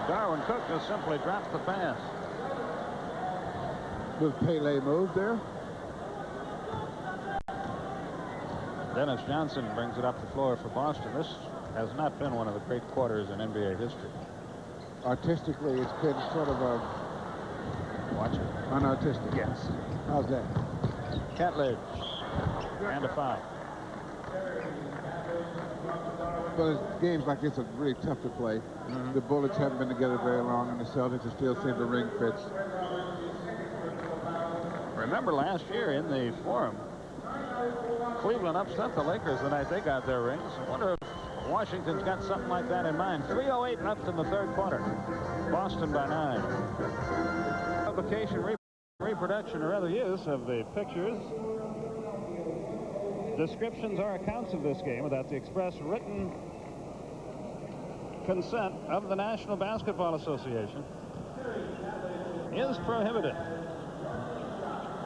Darwin Cook just simply dropped the pass. With Pele move there. Dennis Johnson brings it up the floor for Boston. This has not been one of the great quarters in NBA history. Artistically, it's been sort of a... Watch it. Unartistic. Yes. How's that? Catledge. And a foul. Well, games like this are really tough to play. The Bullets haven't been together very long, and the Celtics are still seem to ring fits. Remember last year in the Forum, Cleveland upset the Lakers the night they got their rings. I wonder if Washington's got something like that in mind. 3:08 left in the third quarter. Boston by 9. Publication, reproduction, or other use of the pictures, descriptions, or accounts of this game without the express written consent of the National Basketball Association is prohibited.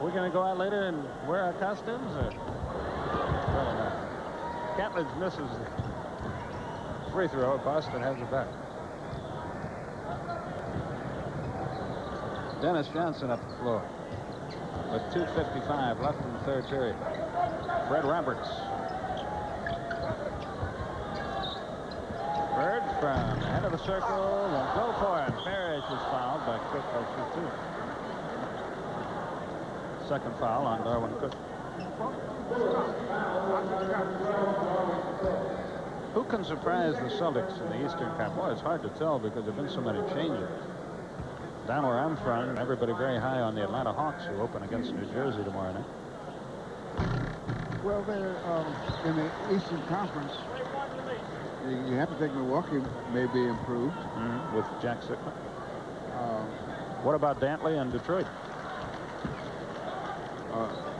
We're going to go out later and wear our costumes? Or? Well, no. Catledge misses the free throw. Boston has it back. Dennis Johnson up the floor with 2:55 left in the third period. Fred Roberts. Bird from the head of the circle. Won't go for it. Parrish is fouled by Cook by 2-2. Second foul on Darwin Cook. Who can surprise the Celtics in the Eastern Conference? Well, it's hard to tell because there have been so many changes. Down where I'm from, everybody very high on the Atlanta Hawks, who open against New Jersey tomorrow night. Well, they're in the Eastern Conference. You have to think Milwaukee may be improved. With Jack Sickman. What about Dantley and Detroit?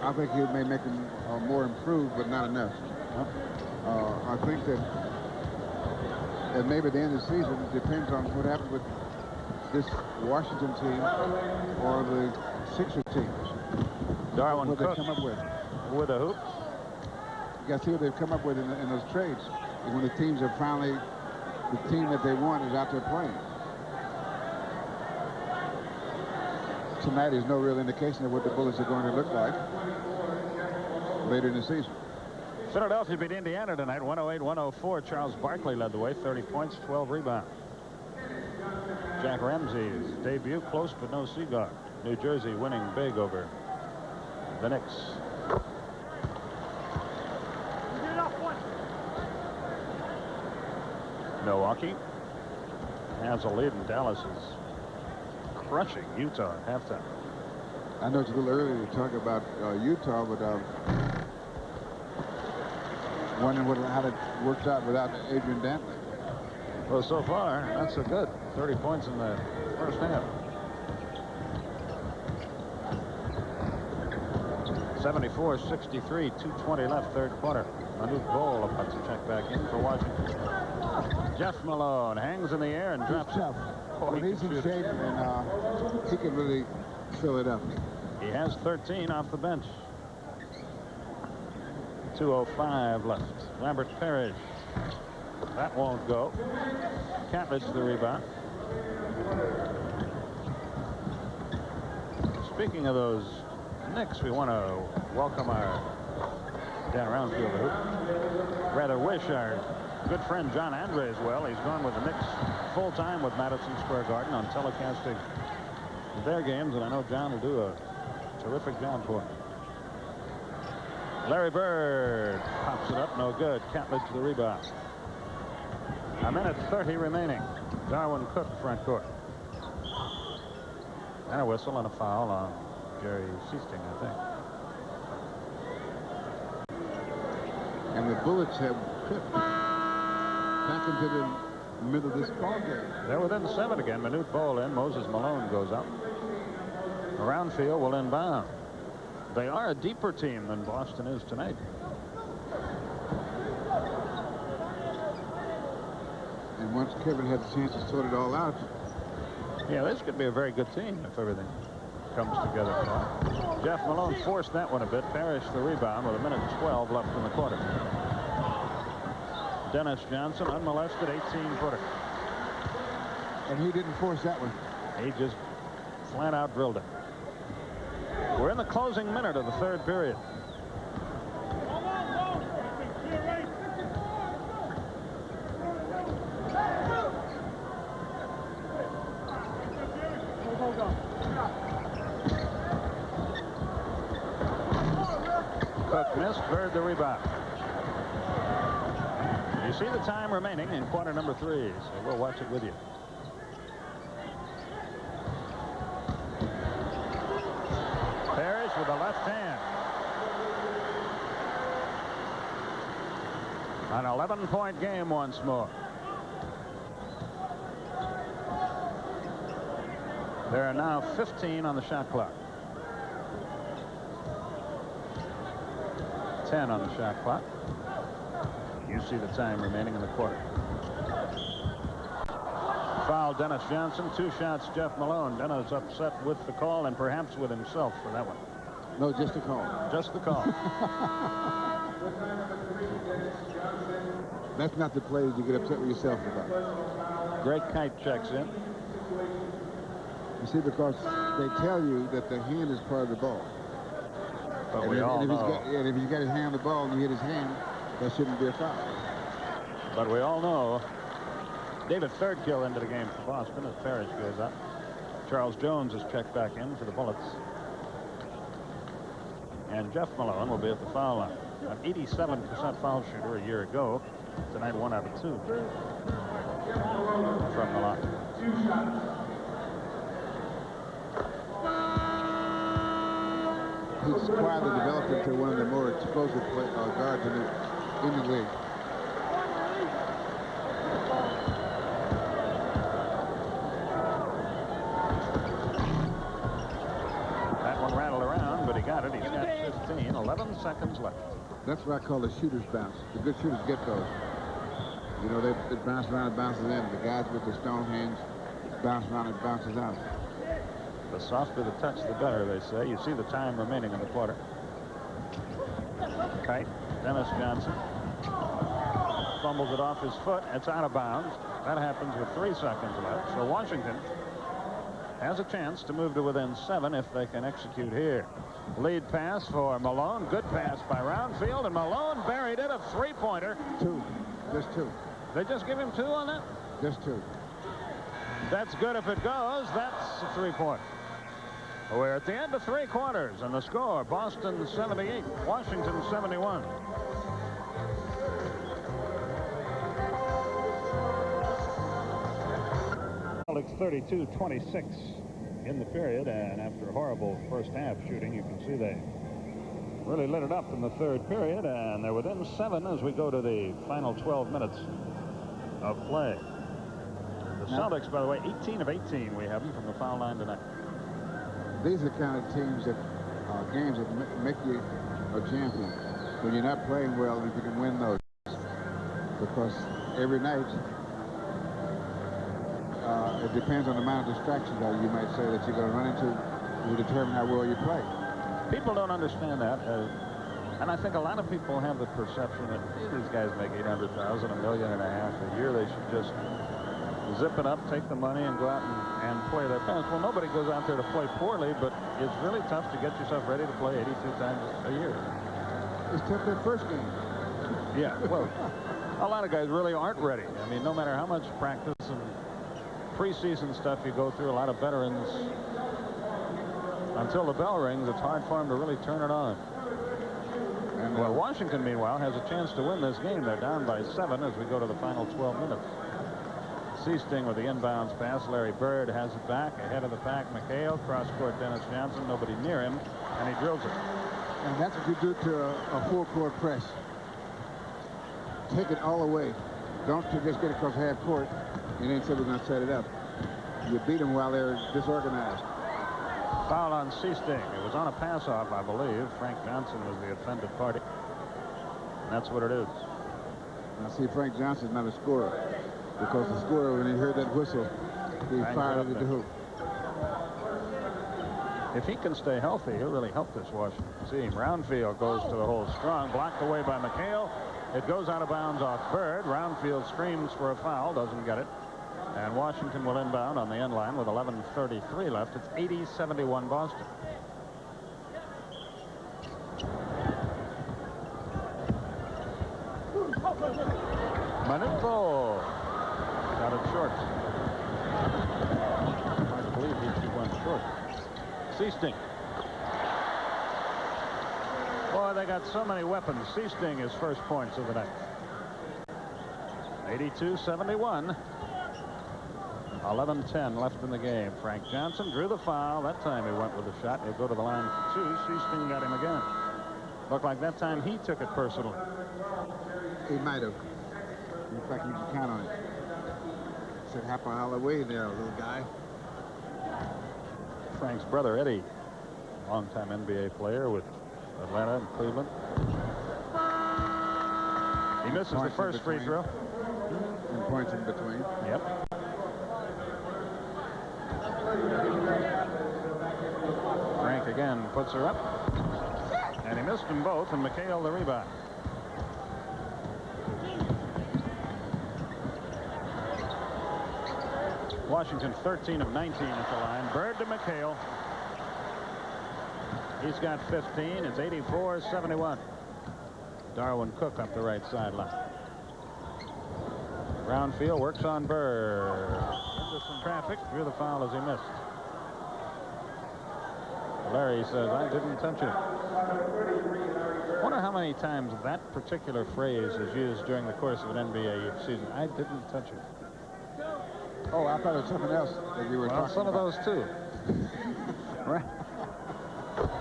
I think he may make them more improved, but not enough. I think that maybe at the end of the season, it depends on what happens with this Washington team or the Sixers teams. Darwin what Cook they come up with a hoop. You got to see what they've come up with in those trades. And when the teams are finally, the team that they want is out there playing. Tonight is no real indication of what the Bullets are going to look like later in the season. Philadelphia beat Indiana tonight, 108-104. Charles Barkley led the way, 30 points, 12 rebounds. Jack Ramsey's debut, close but no cigar. New Jersey winning big over the Knicks. Milwaukee has a lead, and Dallas is crushing Utah at halftime. I know it's a little early to talk about Utah, but wondering how it works out without Adrian Dantley. Well, so far, not so good. 30 points in the first half. 74-63, 2:20 left, third quarter. Manute Bol about to check back in for Washington. Jeff Malone hangs in the air and drops it. When he's in shape, and he can really fill it up. He has 13 off the bench. 2:05 left. Robert Parrish. That won't go. Catlidge the rebound. Speaking of those Knicks, we want to welcome our Dan Roundfield, who rather wish our good friend John Andre as well. He's gone with the Knicks full-time with Madison Square Garden on telecasting their games, and I know John will do a terrific job for him. Larry Bird pops it up, no good. Catlidge the rebound. A minute 30 remaining. Darwin Cook, front court. And a whistle and a foul on Jerry Sichting, I think. And the Bullets have tripped back into the middle of this ball game. They're within 7 again. Manute Bol in. Moses Malone goes up. Roundfield will inbound. They are a deeper team than Boston is tonight. And once Kevin had the chance to sort it all out. Yeah, this could be a very good team if everything comes together. Jeff Malone forced that one a bit. Parrish the rebound with a minute 12 left in the quarter. Dennis Johnson unmolested 18-footer. And he didn't force that one. He just flat out drilled it. We're in the closing minute of the third period. Cook missed, Bird the rebound. You see the time remaining in quarter number 3, so we'll watch it with you. Parrish with the left hand. An 11-point game once more. There are now 15 on the shot clock. 10 on the shot clock. You see the time remaining in the quarter. Foul Dennis Johnson. 2 shots Jeff Malone. Dennis upset with the call and perhaps with himself for that one. No, just the call. Just the call. That's not the plays you get upset with yourself about. Greg Kite checks in. You see, because they tell you that the hand is part of the ball. But and we all know. And if he's got his hand on the ball and you hit his hand, that shouldn't be a foul. But we all know David Thirdkill into the game for Boston as Parrish goes up. Charles Jones is checked back in for the Bullets. And Jeff Malone will be at the foul line. An 87% foul shooter a year ago. Tonight, 1 out of 2 from the line. he's quietly developed into one of the more explosive guards in the league. That one rattled around, but he got it. He's got 15, 11 seconds left. That's what I call a shooter's bounce. The good shooters get those. You know, they bounce around and bounces in. The guys with the stone hands bounce around and bounces out. The softer the touch, the better, they say. You see the time remaining in the quarter. Kite, Dennis Johnson. Fumbles it off his foot. It's out of bounds. That happens with 3 seconds left. So Washington has a chance to move to within 7 if they can execute here. Lead pass for Malone. Good pass by Roundfield, and Malone buried it. A 3-pointer. 2. Just 2. They just give him 2 on that? Just 2. That's good if it goes. That's a 3-pointer. We're at the end of 3 quarters, and the score, Boston 78, Washington 71. Celtics 32-26 in the period, and after a horrible first half shooting, you can see they really lit it up in the 3rd period, and they're within 7 as we go to the final 12 minutes of play. The Celtics, by the way, 18 of 18 we have them from the foul line tonight. These are the kind of teams that games that make you a champion when you're not playing well and if you can win those. Because every night it depends on the amount of distractions that you might say that you're going to run into will determine how well you play. People don't understand that, and I think a lot of people have the perception that these guys make $800,000, $1.5 million a year. They should just zip it up, take the money, and go out and play their best. Well, nobody goes out there to play poorly, but it's really tough to get yourself ready to play 82 times a year. It's tough that first game. Yeah, well, a lot of guys really aren't ready. I mean, no matter how much practice and preseason stuff you go through, a lot of veterans, until the bell rings, it's hard for them to really turn it on. And well, Washington, meanwhile, has a chance to win this game. They're down by 7 as we go to the final 12 minutes. Seasting with the inbounds pass. Larry Bird has it back ahead of the pack. McHale, cross-court Dennis Johnson, nobody near him, and he drills it. And that's what you do to a full-court press. Take it all away. Don't just get across half court and then say we're going to set it up. You beat them while they're disorganized. Foul on Seasting. It was on a pass-off, I believe. Frank Johnson was the offended party. And that's what it is. Now, see, Frank Johnson's not a scorer. Because the scorer, when he heard that whistle, he fired it at the hoop. If he can stay healthy, he'll really help this Washington team. Roundfield goes to the hole strong. Blocked away by McHale. It goes out of bounds off Bird. Roundfield screams for a foul. Doesn't get it. And Washington will inbound on the end line with 11:33 left. It's 80-71 Boston. Manipul got it short. Hard to believe he went short. Seasting. Boy, they got so many weapons. Seasting his first points of the night. 82-71. 11:10 left in the game. Frank Johnson drew the foul. That time he went with a shot. He'll go to the line for 2. Seasting got him again. Looked like that time he took it personally. He might have. In fact, you can count on it. Said half a mile away there, little guy. Frank's brother, Eddie, longtime NBA player with Atlanta and Cleveland. He misses the first free throw. And points in between. Yep. Frank again puts her up. And he missed them both, and McHale the rebound. Washington 13 of 19 at the line. Bird to McHale. He's got 15. It's 84-71. Darwin Cook up the right sideline. Roundfield works on Bird. Into some traffic. Drew the foul as he missed. Larry says, I didn't touch it. I wonder how many times that particular phrase is used during the course of an NBA season. I didn't touch it. Oh, I thought it was something else that you were talking some about. of those, too.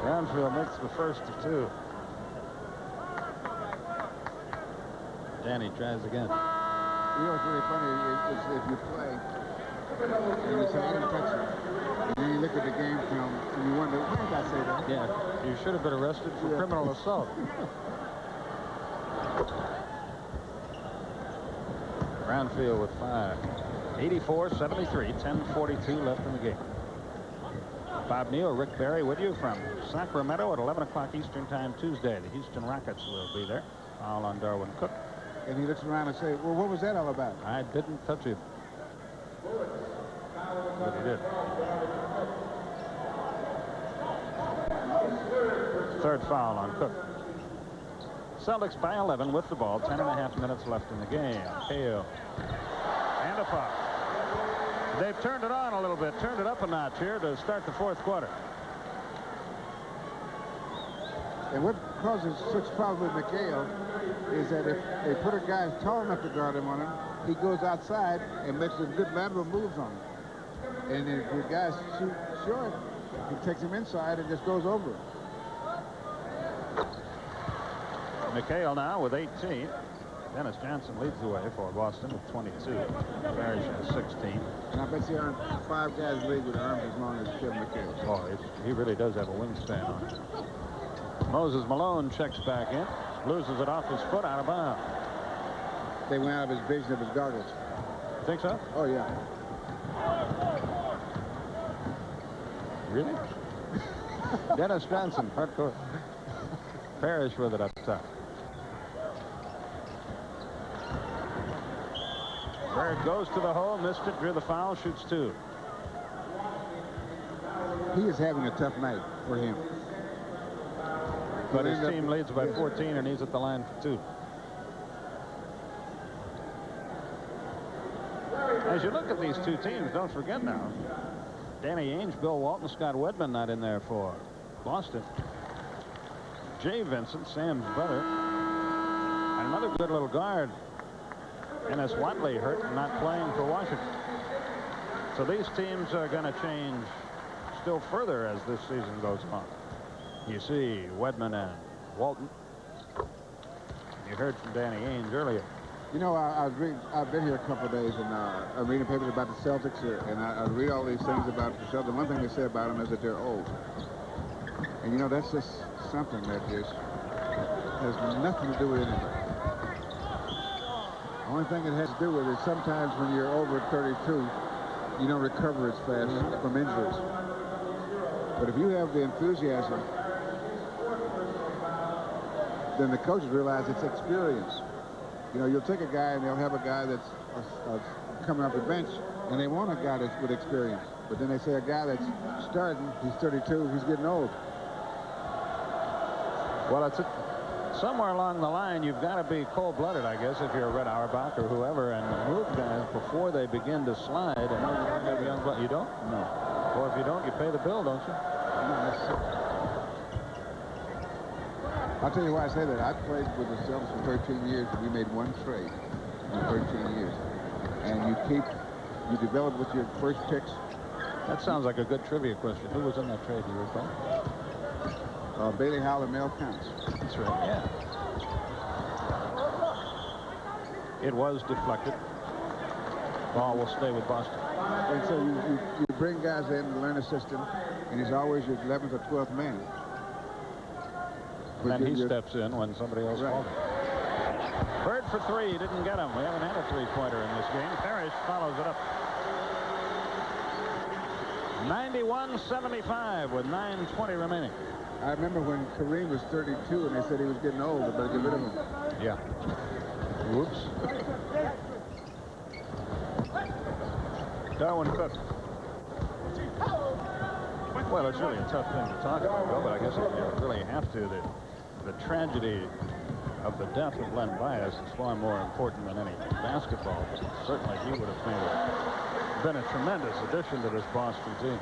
Brownfield makes the first of two. Danny tries again. You know what's really funny is if you play and you say, I didn't touch it. And then you look at the game film and you wonder, why did I say that? Yeah, you should have been arrested for criminal assault. Brownfield with 5. 84-73, 10:42 left in the game. Bob Neal, Rick Barry with you from Sacramento at 11 o'clock Eastern Time Tuesday. The Houston Rockets will be there. Foul on Darwin Cook. And he looks around and says, well, what was that all about? I didn't touch it. But he did. Third foul on Cook. Celtics by 11 with the ball. 10.5 minutes left in the game. KO. And a foul. They've turned it on a little bit, turned it up a notch here to start the fourth quarter. And what causes such problems with McHale is that if they put a guy tall enough to guard him on him, he goes outside and makes some good lateral moves on him. And if the guy's too short, he takes him inside and just goes over him. McHale now with 18. Dennis Johnson leads the way for Boston with 22. Parrish has 16. And I bet you aren't 5 guys in the league with arms as long as Kevin McHale. Oh, he really does have a wingspan on him. Moses Malone checks back in, loses it off his foot, out of bounds. They went out of his vision of his goggles. You think so? Oh, yeah. Really? Dennis Johnson, front court. Parrish with it up top. Bird goes to the hole, missed it, drew the foul, shoots 2. He is having a tough night for him. But his team leads by 14, and he's at the line for 2. As you look at these two teams, don't forget now, Danny Ainge, Bill Walton, Scott Wedman not in there for Boston. Jay Vincent, Sam's brother, and another good little guard, Ennis Watley, hurt and not playing for Washington. So these teams are going to change still further as this season goes on. You see Wedman and Walton. You heard from Danny Ainge earlier. You know, I've been here a couple of days, and I'm reading papers about the Celtics, and I read all these things about the Celtics. One thing they say about them is that they're old. And, you know, that's just something that has nothing to do with anything. The only thing it has to do with is sometimes when you're over 32, you don't recover as fast from injuries. But if you have the enthusiasm, then the coaches realize it's experience. You know, you'll take a guy and they'll have a guy that's coming off the bench, and they want a guy that's with experience. But then they say a guy that's starting, he's 32, he's getting old. Well, it's somewhere along the line, you've got to be cold-blooded, I guess, if you're Red Auerbach or whoever, and move guys before they begin to slide. And you don't? No. Well, if you don't, you pay the bill, don't you? No, I'll tell you why I say that. I played with the Celtics for 13 years, and we made one trade in 13 years. And you develop with your first picks. That sounds like a good trivia question. Who was in that trade, do you recall? Bailey Howell and Mel Counts. That's right, yeah. It was deflected. Ball will stay with Boston. And so you bring guys in to learn the system, and he's always your 11th or 12th man. And then he steps in when somebody else falls. Bird for 3, didn't get him. We haven't had a three-pointer in this game. Parrish follows it up. 91-75 with 9:20 remaining. I remember when Kareem was 32 and they said he was getting old, but get rid of him. Yeah. Whoops. Darwin Cook. Well, it's really a tough thing to talk about, Bill, but I guess you really have to. The tragedy of the death of Len Bias is far more important than any basketball, but certainly he would have been a tremendous addition to this Boston team.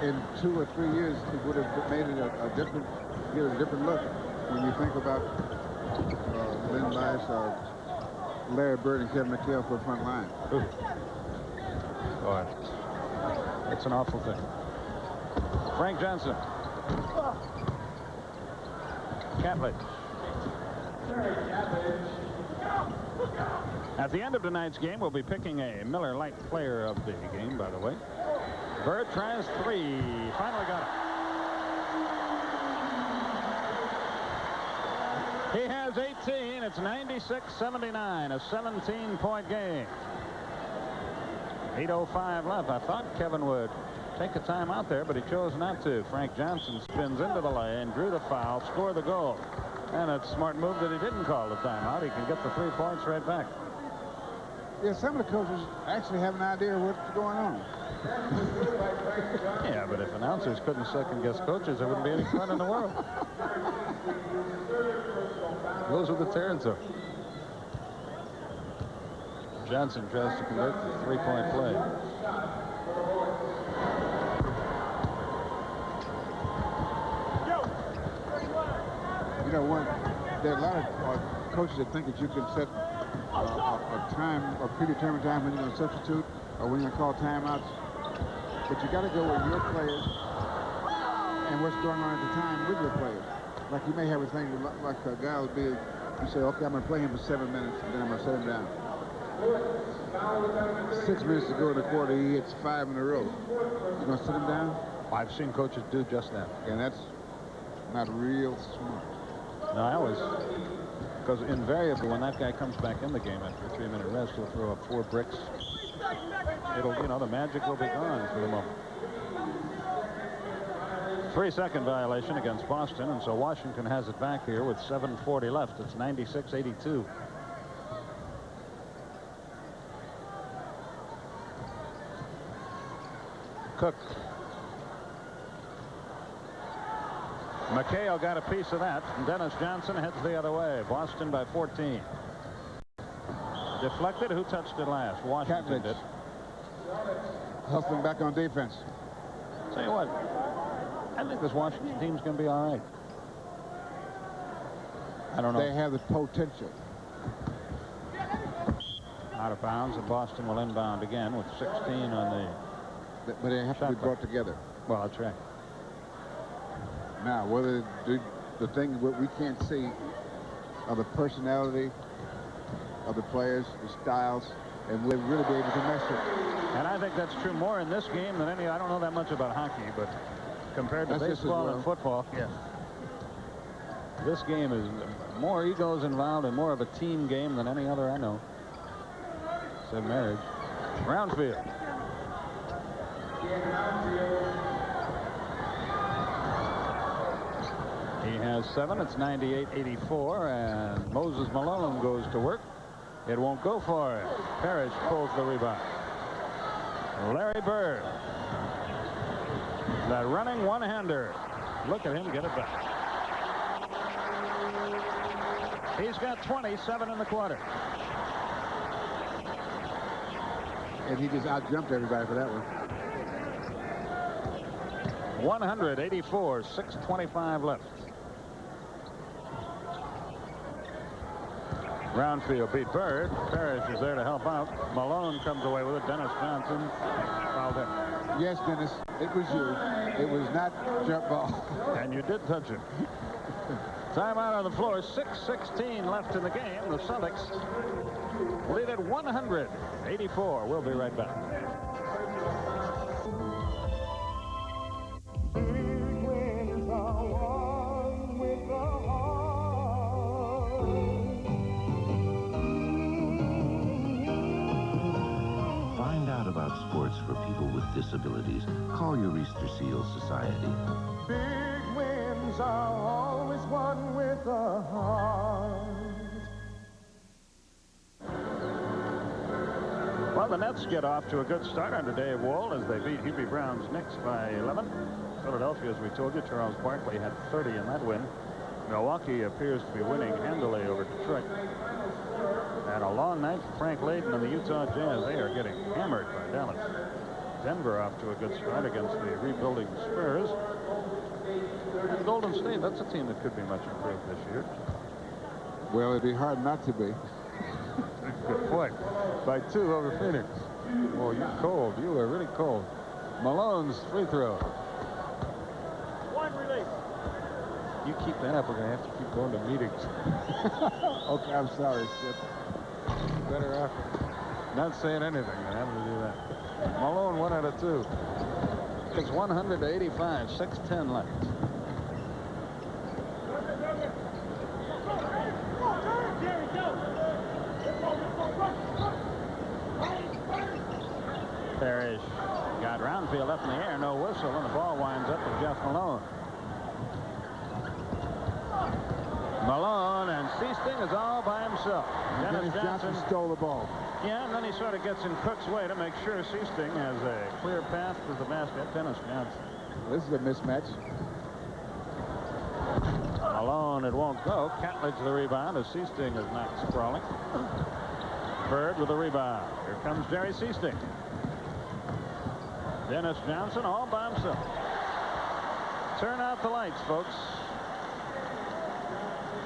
In 2 or 3 years, it would have made it a different look. When you think about Len Bias, Larry Bird, and Kevin McHale for the front line. Boy, it's an awful thing. Frank Johnson. Catlett. At the end of tonight's game, we'll be picking a Miller Lite player of the game, by the way. Bird tries 3. Finally got it. He has 18. It's 96-79, a 17-point game. 8:05 left. I thought Kevin would take a time out there, but he chose not to. Frank Johnson spins into the lane, drew the foul, scored the goal. And it's a smart move that he didn't call the timeout. He can get the 3 points right back. Yeah, some of the coaches actually have an idea what's going on. Yeah, but if announcers couldn't second-guess coaches, there wouldn't be any fun in the world. Those are the territory. Johnson tries to convert the 3-point play. You know, there are a lot of coaches that think that you can set a time, a predetermined time when you're going to substitute or when you're going to call timeouts. But you got to go with your players and what's going on at the time with your players. Like you may have a thing like a guy will be, you say, okay, I'm going to play him for 7 minutes, and then I'm going to set him down. 6 minutes to go in the quarter, he hits 5 in a row. You going to sit him down? I've seen coaches do just that. And that's not real smart. No, I always, because invariably when that guy comes back in the game after a 3-minute rest, he'll throw up 4 bricks. It'll, you know, the magic will be gone for the moment. 3-second violation against Boston, and so Washington has it back here with 7:40 left. It's 96-82. Cook. McHale got a piece of that, and Dennis Johnson heads the other way. Boston by 14. Deflected. Who touched it last? Washington did. Hustling back on defense. Tell you what, I think this Washington team's going to be all right. I don't know. They have the potential. Out of bounds, and Boston will inbound again with 16 on the. But they have to be brought together. Well, that's right. Now, whether the thing what we can't see are the personality of the players, the styles, and we'll really be able to measure. And I think that's true more in this game than any. I don't know that much about hockey, but compared to baseball and football, yeah. This game is more egos involved and more of a team game than any other I know. Said marriage. Brownfield. He has 7. It's 98-84, and Moses Malone goes to work. It won't go for it. Parrish pulls the rebound. Larry Bird. That running one-hander. Look at him get it back. He's got 27 in the quarter. And he just out-jumped everybody for that one. 184, 6:25 left. Brownfield beat Bird. Parrish is there to help out. Malone comes away with it. Dennis Johnson fouled him. Yes, Dennis, it was you. It was not jump ball. And you did touch him. Timeout on the floor. 6:16 left in the game. The Celtics lead at 100-84. We'll be right back. Find out about sports for people with disabilities. Call your Easter Seal Society. Big wins are always won with a heart. Well, the Nets get off to a good start under Dave Wohl as they beat Hubie Brown's Knicks by 11. Philadelphia, as we told you, Charles Barkley had 30 in that win. Milwaukee appears to be winning handily over Detroit. And a long night for Frank Layden and the Utah Jazz. They are getting hammered by Dallas. Denver off to a good start against the rebuilding Spurs. And Golden State, that's a team that could be much improved this year. Well, it'd be hard not to be. Good point. By 2 over Phoenix. Oh, you're cold. You are really cold. Malone's free throw. One release. you keep that up, we're going to have to keep going to meetings. Okay, I'm sorry, Skip. Better effort. Not saying anything. I have to do that. Malone 1 out of 2. It's 100 to 85. 6:10 left. Parrish got Roundfield up in the air, no whistle, and the ball winds up with Jeff Malone. Malone and Seasting is all by himself. Dennis Johnson stole the ball. Yeah, and then he sort of gets in Cook's way to make sure Seasting has a clear path to the basket. Dennis Johnson. This is a mismatch. Malone, it won't go. Catledge the rebound as Seasting is not sprawling. Bird with the rebound. Here comes Jerry Seasting. Dennis Johnson all by himself. Turn out the lights, folks.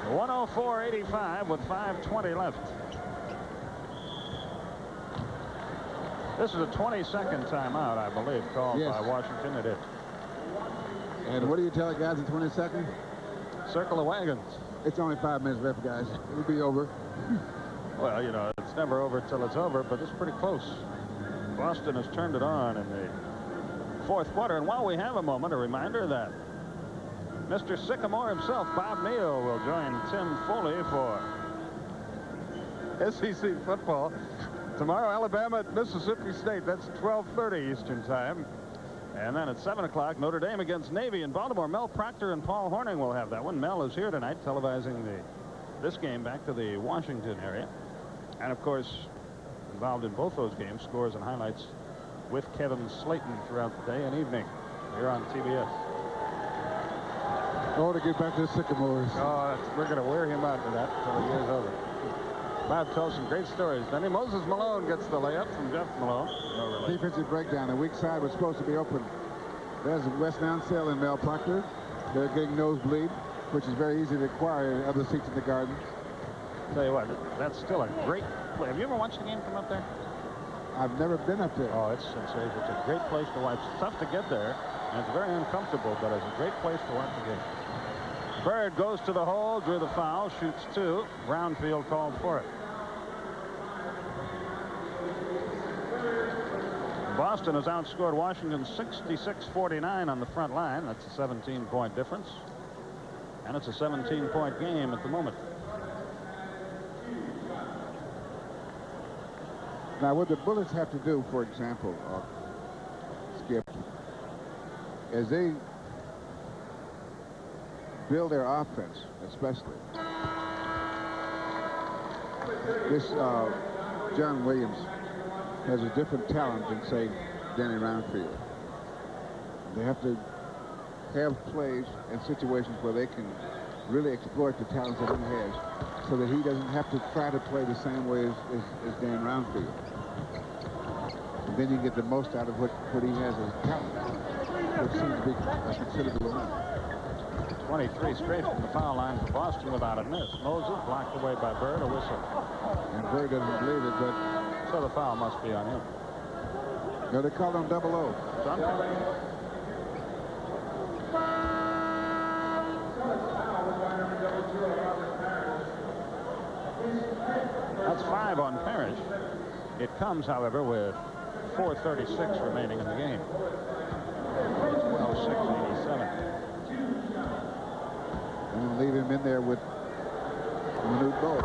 104-85 with 5:20 left. This is a 22nd timeout, I believe, called by Washington. It is. And what do you tell the guys in 20 seconds? Circle the wagons. It's only 5 minutes left, guys. It'll be over. Well, you know, it's never over till it's over, but it's pretty close. Boston has turned it on in the fourth quarter. And while we have a moment, a reminder that Mr. Sycamore himself, Bob Neal, will join Tim Foley for SEC football. Tomorrow, Alabama at Mississippi State. That's 12:30 Eastern Time. And then at 7 o'clock, Notre Dame against Navy in Baltimore. Mel Proctor and Paul Horning will have that one. Mel is here tonight televising this game back to the Washington area. And, of course, involved in both those games, scores and highlights with Kevin Slayton throughout the day and evening here on TBS. Oh, to get back to the Sycamores. Oh, we're going to wear him out to that until the year's over. Bob tells some great stories. Then Moses Malone gets the layup from Jeff Malone. No relation. Defensive breakdown. The weak side was supposed to be open. There's Wes Nounsell and Mel Proctor. They're getting nosebleed, which is very easy to acquire in other seats in the Garden. Tell you what, that's still a great play. Have you ever watched the game from up there? I've never been up there. Oh, it's a great place to watch. It's tough to get there, and it's very uncomfortable, but it's a great place to watch the game. Bird goes to the hole, drew the foul, shoots 2. Brownfield called for it. Boston has outscored Washington 66-49 on the front line. That's a 17-point difference. And it's a 17-point game at the moment. Now, what the Bullets have to do, for example, Skip, is they build their offense, especially. This John Williams has a different talent than, say, Danny Roundfield. They have to have plays and situations where they can really exploit the talents that he has so that he doesn't have to try to play the same way as Dan Roundfield. And then you get the most out of what he has as talent, which seems to be a considerable amount. 23 straight from the foul line for Boston without a miss. Moses blocked away by Bird, a whistle. And Bird doesn't believe it, but... So the foul must be on him. No, they call him 00. That's 5 on Parrish. It comes, however, with 4:36 remaining in the game. It's 106-87. And leave him in there with Manute Bol.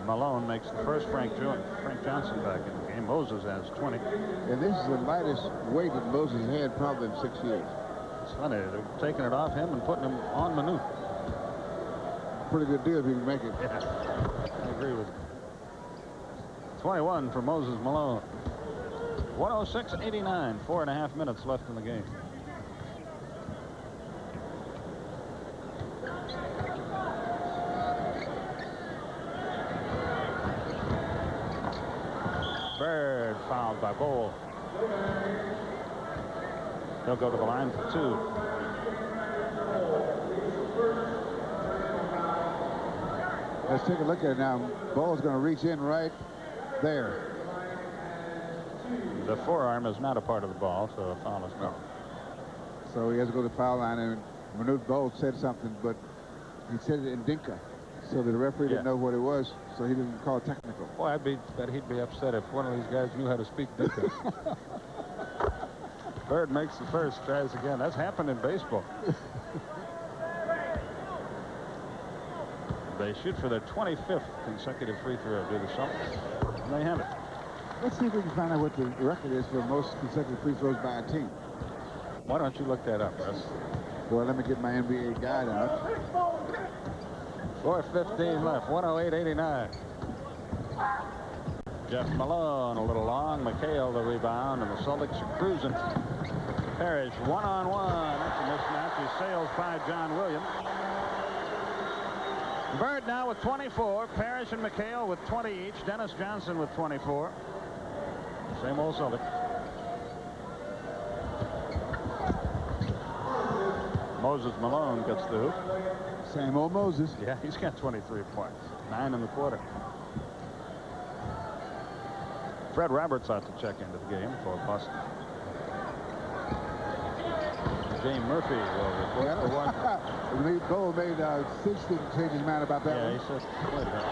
Malone makes the first. Frank Johnson back in the game. Moses has 20. And this is the lightest weight that Moses had probably in 6 years. It's funny. They're taking it off him and putting him on Manute. Pretty good deal if you can make it. Yeah, I agree with you. 21 for Moses Malone. 106-89. 4.5 minutes left in the game. Bird fouled by Bol. He'll go to the line for 2. Let's take a look at it now. Bol's going to reach in right there. The forearm is not a part of the ball, so a foul is not. So he has to go to the foul line, and Manute Bol said something, but he said it in Dinka. So the referee didn't know what it was, so he didn't call it technical. Boy, I bet he'd be upset if one of these guys knew how to speak Dinka. Bird makes the first, tries again. That's happened in baseball. They shoot for their 25th consecutive free throw to the Celtics. And they have it. Let's see if we can find out what the record is for most consecutive free throws by a team. Why don't you look that up, Russ? Well, let me get my NBA guide out. 4:15 left, 108-89. Jeff Malone a little long. McHale the rebound, and the Celtics are cruising. Parrish one-on-one. That's a mismatch. He sails by John Williams. Bird now with 24. Parrish and McHale with 20 each. Dennis Johnson with 24. Same old Celtics. Moses Malone gets the hoop. Same old Moses. Yeah, he's got 23 points. 9 in the quarter. Fred Roberts out to check into the game for Boston. James Murphy will report for one. Manute Bol made Sid didn't change his mind about that one. Yeah, he says wait a minute.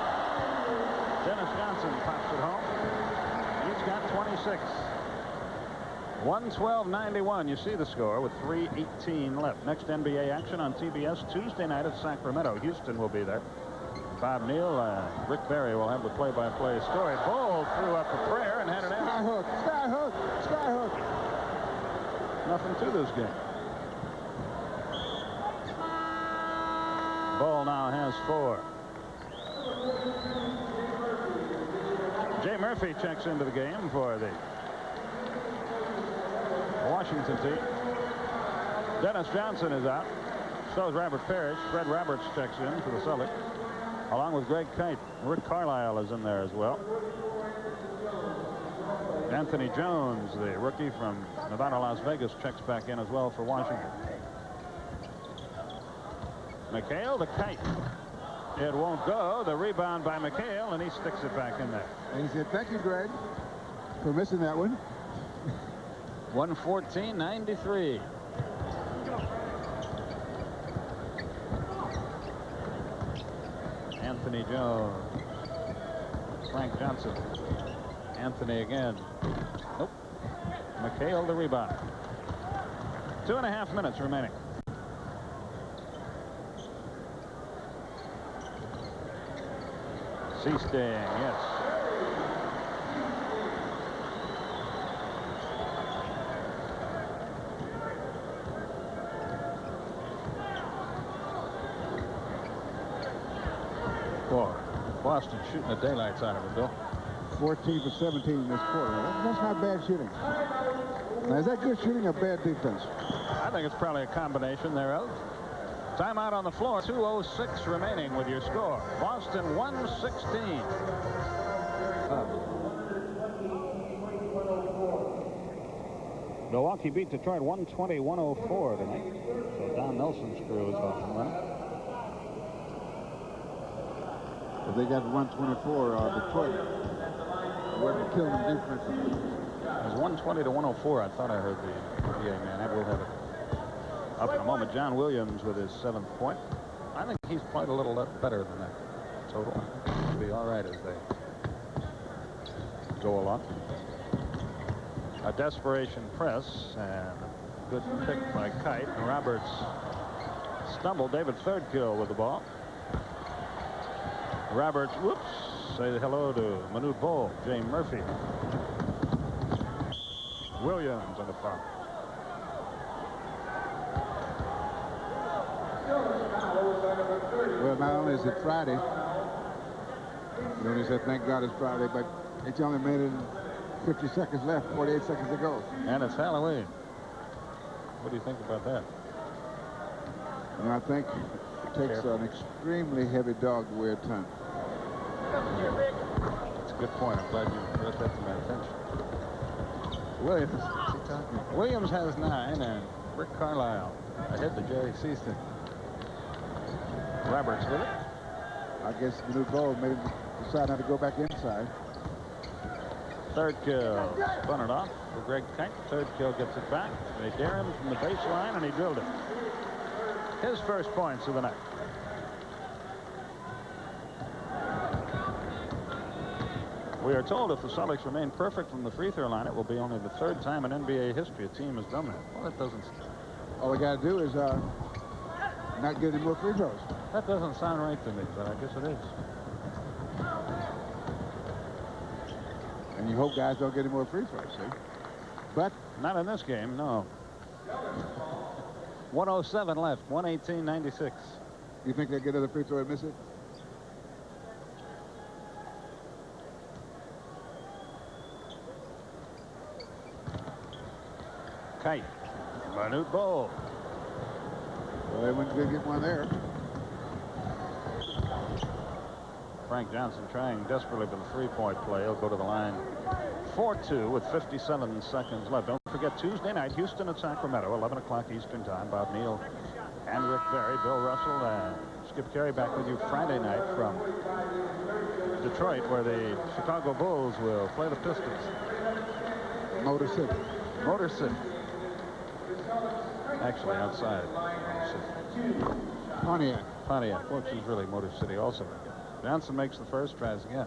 Dennis Johnson pops it home. He's got 26. 112-91. You see the score with 3:18 left. Next NBA action on TBS Tuesday night at Sacramento. Houston will be there. Bob Neal, Rick Barry will have the play-by-play story. Bol threw up a prayer and had it in. Skyhook, skyhook, skyhook. Nothing to this game. Bol now has 4. Jay Murphy checks into the game for the Washington team. Dennis Johnson is out. So is Robert Parrish. Fred Roberts checks in for the Celtics, along with Greg Kite. Rick Carlisle is in there as well. Anthony Jones, the rookie from Nevada, Las Vegas, checks back in as well for Washington. McHale to Kite. It won't go. The rebound by McHale, and he sticks it back in there. And he said, thank you, Greg, for missing that one. 114-93. Anthony Jones. Frank Johnson. Anthony again. Nope. McHale the rebound. 2.5 minutes remaining. Seasting, yes. Boy, Boston shooting the daylights out of it, Bill. 14 for 17 in this quarter. That's not bad shooting. Now, is that good shooting or bad defense? I think it's probably a combination thereof. Timeout on the floor. 2:06 remaining with your score. Boston 116. Milwaukee beat Detroit 120-104 tonight. So Don Nelson's crew is off and running. If they got 124, Detroit wasn't killing them defensively. It was 120-104. I thought I heard the PA man. I will have it up in a moment. John Williams with his 7th point. I think he's played a little better than that total. He'll be all right as they go along. A desperation press and a good pick by Kite. And Roberts stumbled. David Thirdkill with the ball. Roberts, whoops, say hello to Manute Bol, James Murphy. Williams on the foul. Well, not only is it Friday, you only said thank God it's Friday, but it's only a minute and 50 seconds left, 48 seconds to go. And it's Halloween. What do you think about that? You know, I think it takes an extremely heavy dog to wear a ton. That's a good point. I'm glad you brought that to my attention. Williams has 9, and Rick Carlisle ahead to Jerry Seaston. Roberts with it. I guess Manute Bol made him decide not to go back inside. Third kill. Spun it off for Greg Kite. Third kill gets it back. They dare him from the baseline, and he drilled it. His first points of the night. We are told if the Celtics remain perfect from the free throw line, it will be only the third time in NBA history a team has done that. Well, that doesn't. All they got to do is not get any more free throws. That doesn't sound right to me, but I guess it is. And you hope guys don't get any more free throws, see? But not in this game, no. 1:07 left, 118-96. You think they'll get another free throw and miss it? Kite. Minute ball. Well, they wouldn't get one there. Frank Johnson trying desperately for the three-point play. He'll go to the line 4-2 with 57 seconds left. Don't forget, Tuesday night, Houston at Sacramento, 11 o'clock Eastern time. Bob Neal and Rick Barry, Bill Russell, and Skip Carey back with you Friday night from Detroit, where the Chicago Bulls will play the Pistons. Motor City. Motor City. Actually, outside. Pontiac. Pontiac, which is really Motor City also. Johnson makes the first, tries again.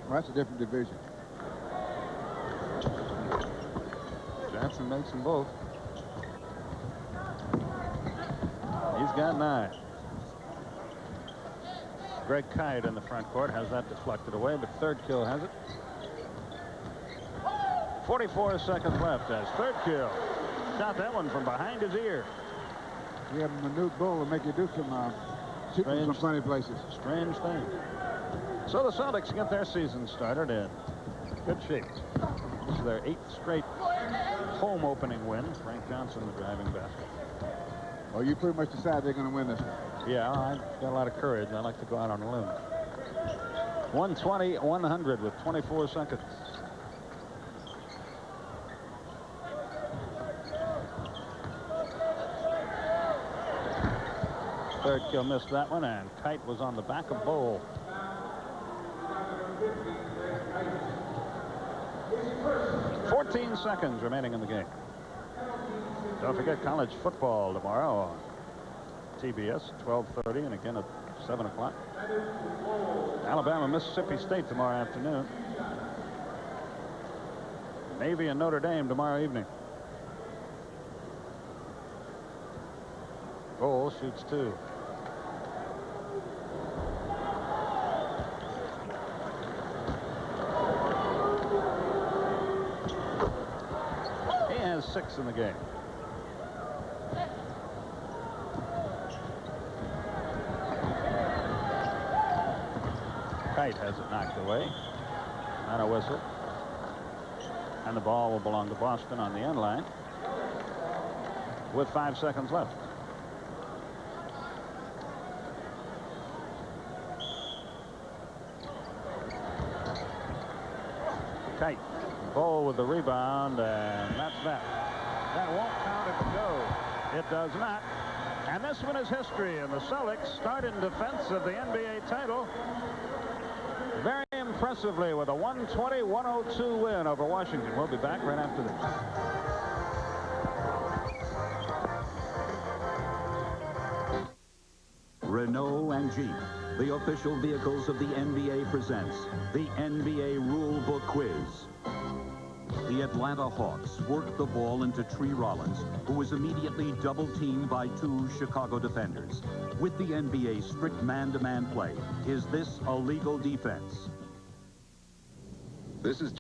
Well, that's a different division. Johnson makes them both. He's got 9. Greg Kite in the front court has that deflected away, but third kill has it. 44 seconds left as third kill. Shot that one from behind his ear. We have a minute bull will make you do some shoot from some funny places. Strange thing. So the Celtics get their season started in good shape. This is their 8th straight home opening win. Frank Johnson, the driving basket. Oh, you pretty much decide they're going to win this one. Yeah, I've got a lot of courage. I like to go out on a limb. 120-100 with 24 seconds. Third kill missed that one, and Kite was on the back of Bowl. "14 seconds remaining in the game. Don't forget college football tomorrow on TBS, 12:30, and again at 7 o'clock. Alabama, Mississippi State tomorrow afternoon. Navy and Notre Dame tomorrow evening. Bowl shoots 2. He has 6 in the game. Kite has it knocked away. And a whistle. And the ball will belong to Boston on the end line with 5 seconds left. Kite. Bowl with the rebound, and that's that. That won't count if it goes. It does not. And this one is history, and the Celtics start in defense of the NBA title very impressively with a 120-102 win over Washington. We'll be back right after this. Renault and Jeep, the official vehicles of the NBA, presents the NBA Rule Book Quiz. The Atlanta Hawks worked the ball into Tree Rollins, who was immediately double-teamed by 2 Chicago defenders. With the NBA's strict man-to-man play, is this a legal defense? This is